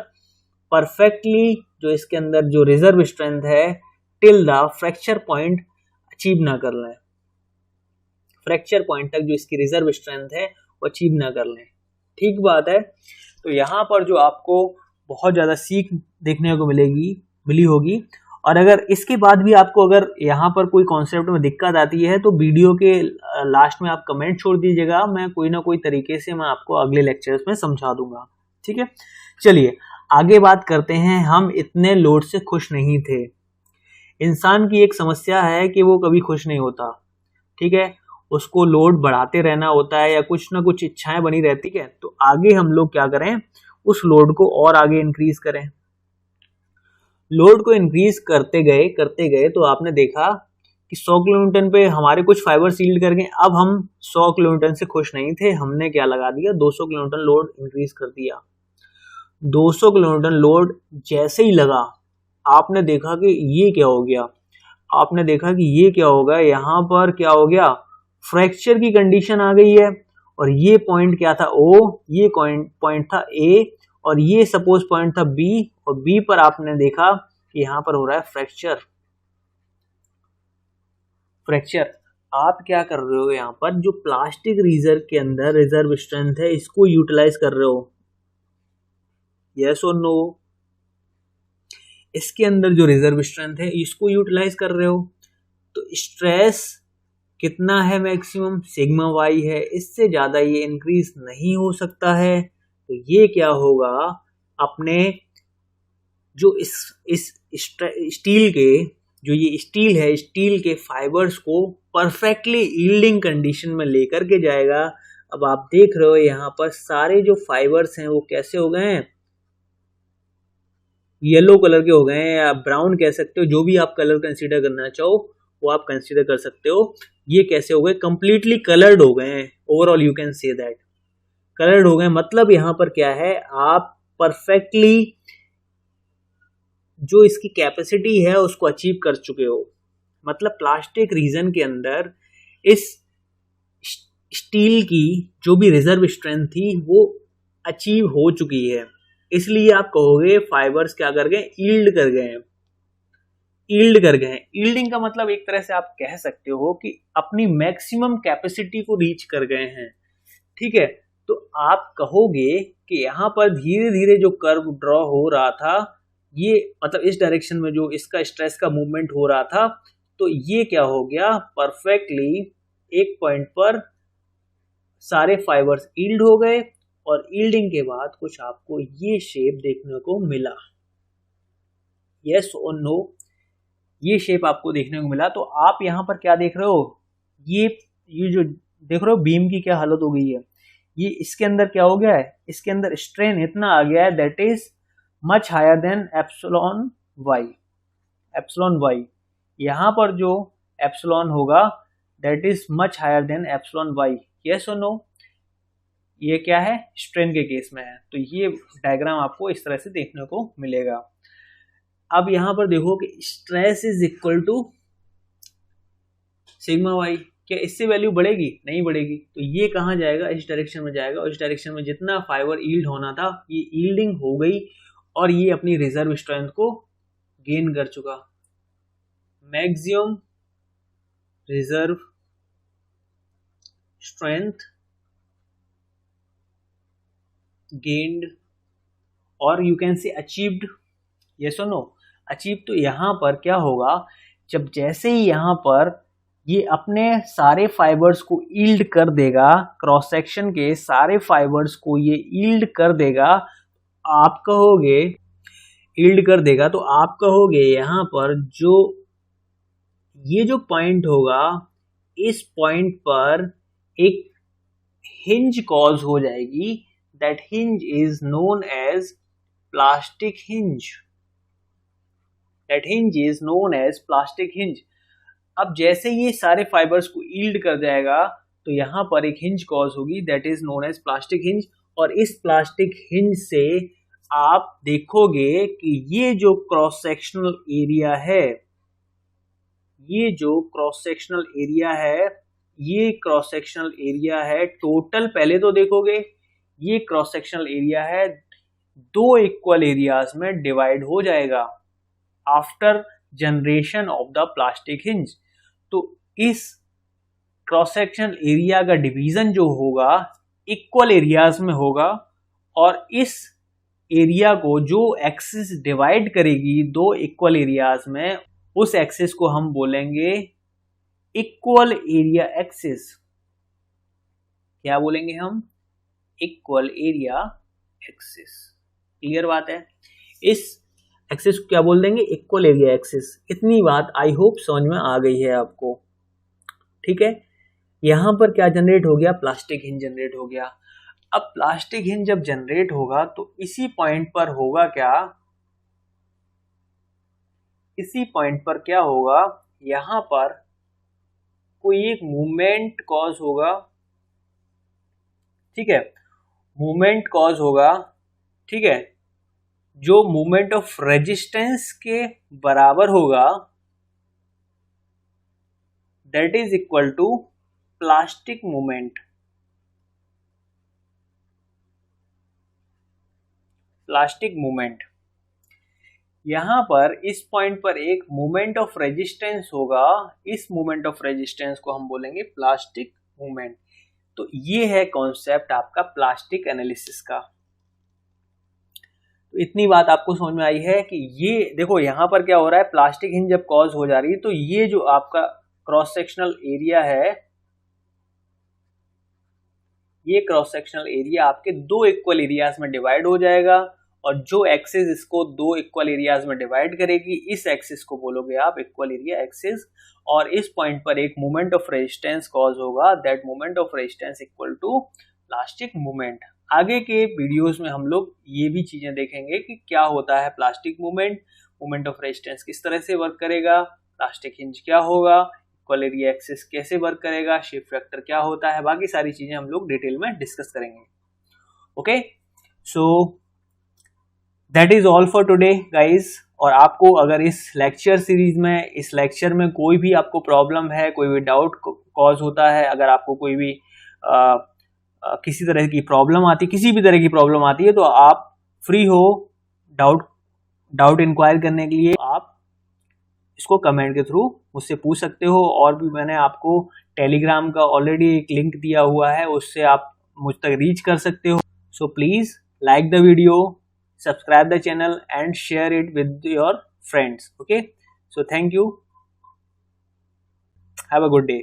परफेक्टली जो इसके अंदर जो रिजर्व स्ट्रेंथ है till the fracture point achieve ना कर लें, फ्रैक्चर पॉइंट तक जो इसकी रिजर्व स्ट्रेंथ है वो अचीव ना कर लें, ठीक बात है। तो यहाँ पर जो आपको बहुत ज़्यादा सीख देखने को मिली होगी, और अगर इसके बाद भी आपको अगर यहाँ पर कोई कॉन्सेप्ट में दिक्कत आती है तो वीडियो के लास्ट में आप कमेंट छोड़ दीजिएगा, मैं कोई ना कोई तरीके से मैं आपको अगले लेक्चर्स में समझा दूंगा, ठीक है। चलिए आगे बात करते हैं, हम इतने लोड से खुश नहीं थे। इंसान की एक समस्या है कि वो कभी खुश नहीं होता, ठीक है, उसको लोड बढ़ाते रहना होता है या कुछ ना कुछ इच्छाएं बनी रहती है। तो आगे हम लोग क्या करें, उस लोड को और आगे इंक्रीज करें। लोड को इंक्रीज करते गए तो आपने देखा कि 100 किलोन्यूटन पे हमारे कुछ फाइबर सील्ड कर गए। अब हम 100 किलोन्यूटन से खुश नहीं थे, हमने क्या लगा दिया, 200 किलोन्यूटन लोड इंक्रीज कर दिया। 200 किलोन्यूटन लोड जैसे ही लगा, आपने देखा कि ये क्या हो गया, आपने देखा कि ये क्या होगा, यहाँ पर क्या हो गया, फ्रैक्चर की कंडीशन आ गई है। और ये पॉइंट क्या था, O, ये पॉइंट था A, और ये सपोज पॉइंट था B, और B पर आपने देखा कि यहाँ पर हो रहा है फ्रैक्चर। आप क्या कर रहे हो, यहाँ पर जो प्लास्टिक रीजर के अंदर रिजर्व स्ट्रेंथ है इसको यूटिलाइज कर रहे हो, यस और नो। इसके अंदर जो रिजर्व स्ट्रेंथ है इसको यूटिलाइज कर रहे हो, तो स्ट्रेस कितना है, मैक्सिमम सिग्मा वाई है, इससे ज्यादा ये इंक्रीज नहीं हो सकता है। तो ये क्या होगा, अपने जो इस स्टील के जो ये स्टील है, स्टील के फाइबर्स को परफेक्टली यील्डिंग कंडीशन में लेकर के जाएगा। अब आप देख रहे हो यहाँ पर सारे जो फाइबर्स हैं वो कैसे हो गए हैं, येलो कलर के हो गए हैं, या ब्राउन कह सकते हो, जो भी आप कलर कंसीडर करना चाहो वो आप कंसीडर कर सकते हो। ये कैसे हो गए, कंप्लीटली कलर्ड हो गए हैं, overall you can say that coloured हो गए। मतलब यहाँ पर क्या है, आप परफेक्टली जो इसकी कैपेसिटी है उसको अचीव कर चुके हो। मतलब प्लास्टिक रीजन के अंदर इस स्टील की जो भी रिजर्व स्ट्रेंथ थी वो अचीव हो चुकी है, इसलिए आप कहोगे फाइबर्स क्या कर गए, यील्ड कर गए हैं। यील्ड कर गए हैं, यील्डिंग का मतलब एक तरह से आप कह सकते हो कि अपनी मैक्सिमम कैपेसिटी को रीच कर गए हैं, ठीक है। तो आप कहोगे कि यहाँ पर धीरे धीरे जो कर्व ड्रॉ हो रहा था, ये मतलब इस डायरेक्शन में जो इसका स्ट्रेस का मूवमेंट हो रहा था, तो ये क्या हो गया, परफेक्टली एक पॉइंट पर सारे फाइबर्स यील्ड हो गए, और यील्डिंग के बाद कुछ आपको ये शेप देखने को मिला, यस और नो, ये शेप आपको देखने को मिला। तो आप यहाँ पर क्या देख रहे हो, ये जो देख रहे हो बीम की क्या हालत हो गई है, ये इसके अंदर क्या हो गया है, इसके अंदर स्ट्रेन इतना आ गया है that is much higher than epsilon Y. यहाँ पर जो एप्सिलॉन होगा that is much higher than epsilon Y, yes और नो। ये क्या है, स्ट्रेन के केस में है। तो ये डायग्राम आपको इस तरह से देखने को मिलेगा। अब यहाँ पर देखो कि stress is equal to sigma Y, क्या इससे वैल्यू बढ़ेगी, नहीं बढ़ेगी। तो ये कहाँ जाएगा, इस डायरेक्शन में जाएगा, और इस डायरेक्शन में जितना फाइबर यील्ड होना था ये यील्डिंग हो गई, और ये अपनी रिजर्व स्ट्रेंथ को गेन कर चुका। मैक्सिमम रिजर्व strength gained और यू कैन से अचीव्ड, यस और नो। अचीव तो यहाँ पर क्या होगा, जब जैसे ही यहाँ पर ये अपने सारे फाइबर्स को ईल्ड कर देगा, क्रॉस सेक्शन के सारे फाइबर्स को ये ईल्ड कर देगा, आप कहोगे ईल्ड कर देगा, तो आप कहोगे यहाँ पर जो ये जो पॉइंट होगा, इस पॉइंट पर एक हिंज कॉज हो जाएगी, that hinge is known as plastic hinge, that hinge is known as plastic hinge. अब जैसे ये सारे फाइबर्स को ईल्ड कर जाएगा तो यहां पर एक हिंज कॉज होगी, that is known as plastic hinge. और इस प्लास्टिक हिंज से आप देखोगे कि ये जो क्रॉस सेक्शनल एरिया है, ये जो क्रॉस सेक्शनल एरिया है, ये क्रॉस सेक्शनल एरिया है टोटल, पहले तो देखोगे ये क्रॉस सेक्शनल एरिया है दो इक्वल एरियाज में डिवाइड हो जाएगा after generation of the plastic hinge. तो इस क्रॉस सेक्शनल एरिया का डिवीजन जो होगा इक्वल एरियाज में होगा, और इस एरिया को जो एक्सिस डिवाइड करेगी दो इक्वल एरियाज में, उस एक्सिस को हम बोलेंगे इक्वल एरिया एक्सिस। क्या बोलेंगे हम? Equal area axis. क्लियर बात है? इस एक्सिस को क्या बोल देंगे? Equal area axis. इतनी बात आई होप समझ में आ गई है आपको। ठीक है, यहां पर क्या जनरेट हो गया? प्लास्टिक हिंज जनरेट हो गया। अब प्लास्टिक हिंज जब जनरेट होगा तो इसी पॉइंट पर होगा क्या? इसी पॉइंट पर क्या होगा? यहां पर कोई एक मूवमेंट कॉज होगा। ठीक है, मूवमेंट कॉज होगा। ठीक है, जो मूवमेंट ऑफ रेजिस्टेंस के बराबर होगा, that is equal to plastic movement. Plastic movement, यहां पर इस पॉइंट पर एक मूवमेंट ऑफ रेजिस्टेंस होगा, इस मूवमेंट ऑफ रेजिस्टेंस को हम बोलेंगे प्लास्टिक मूवमेंट। तो ये है कॉन्सेप्ट आपका प्लास्टिक एनालिसिस का। तो इतनी बात आपको समझ में आई है कि ये देखो यहां पर क्या हो रहा है, प्लास्टिक हिंज जब कॉज हो जा रही है तो ये जो आपका क्रॉस सेक्शनल एरिया है, ये क्रॉस सेक्शनल एरिया आपके दो इक्वल एरियाज में डिवाइड हो जाएगा, और जो एक्सिस इसको दो इक्वल एरियाज में डिवाइड करेगी, इस एक्सिस को बोलोगे आप इक्वल एरिया एक्सिस। और इस पॉइंट पर एक मोमेंट ऑफ रेजिस्टेंस कॉज होगा, that moment of resistance equal to plastic movement. आगे के वीडियोस में हम लोग ये भी चीजें देखेंगे कि क्या होता है plastic movement, moment of resistance किस तरह से वर्क करेगा, प्लास्टिक हिंज क्या होगा, इक्वल एरिया एक्सिस कैसे वर्क करेगा, शिफ्ट फैक्टर क्या होता है, बाकी सारी चीजें हम लोग डिटेल में डिस्कस करेंगे। Okay, so that is all for today guys. और आपको अगर इस लेक्चर सीरीज में, इस लेक्चर में कोई भी आपको प्रॉब्लम है, कोई भी डाउट कॉज होता है, अगर आपको कोई भी किसी तरह की प्रॉब्लम आती, किसी भी तरह की प्रॉब्लम आती है, तो आप फ्री हो डाउट इंक्वायर करने के लिए आप इसको कमेंट के थ्रू मुझसे पूछ सकते हो। और भी मैंने आपको टेलीग्राम का ऑलरेडी एक लिंक दिया हुआ है, उससे आप मुझ तक रीच कर सकते हो। So please like the video, subscribe the channel and share it with your friends. Okay, so thank you, have a good day.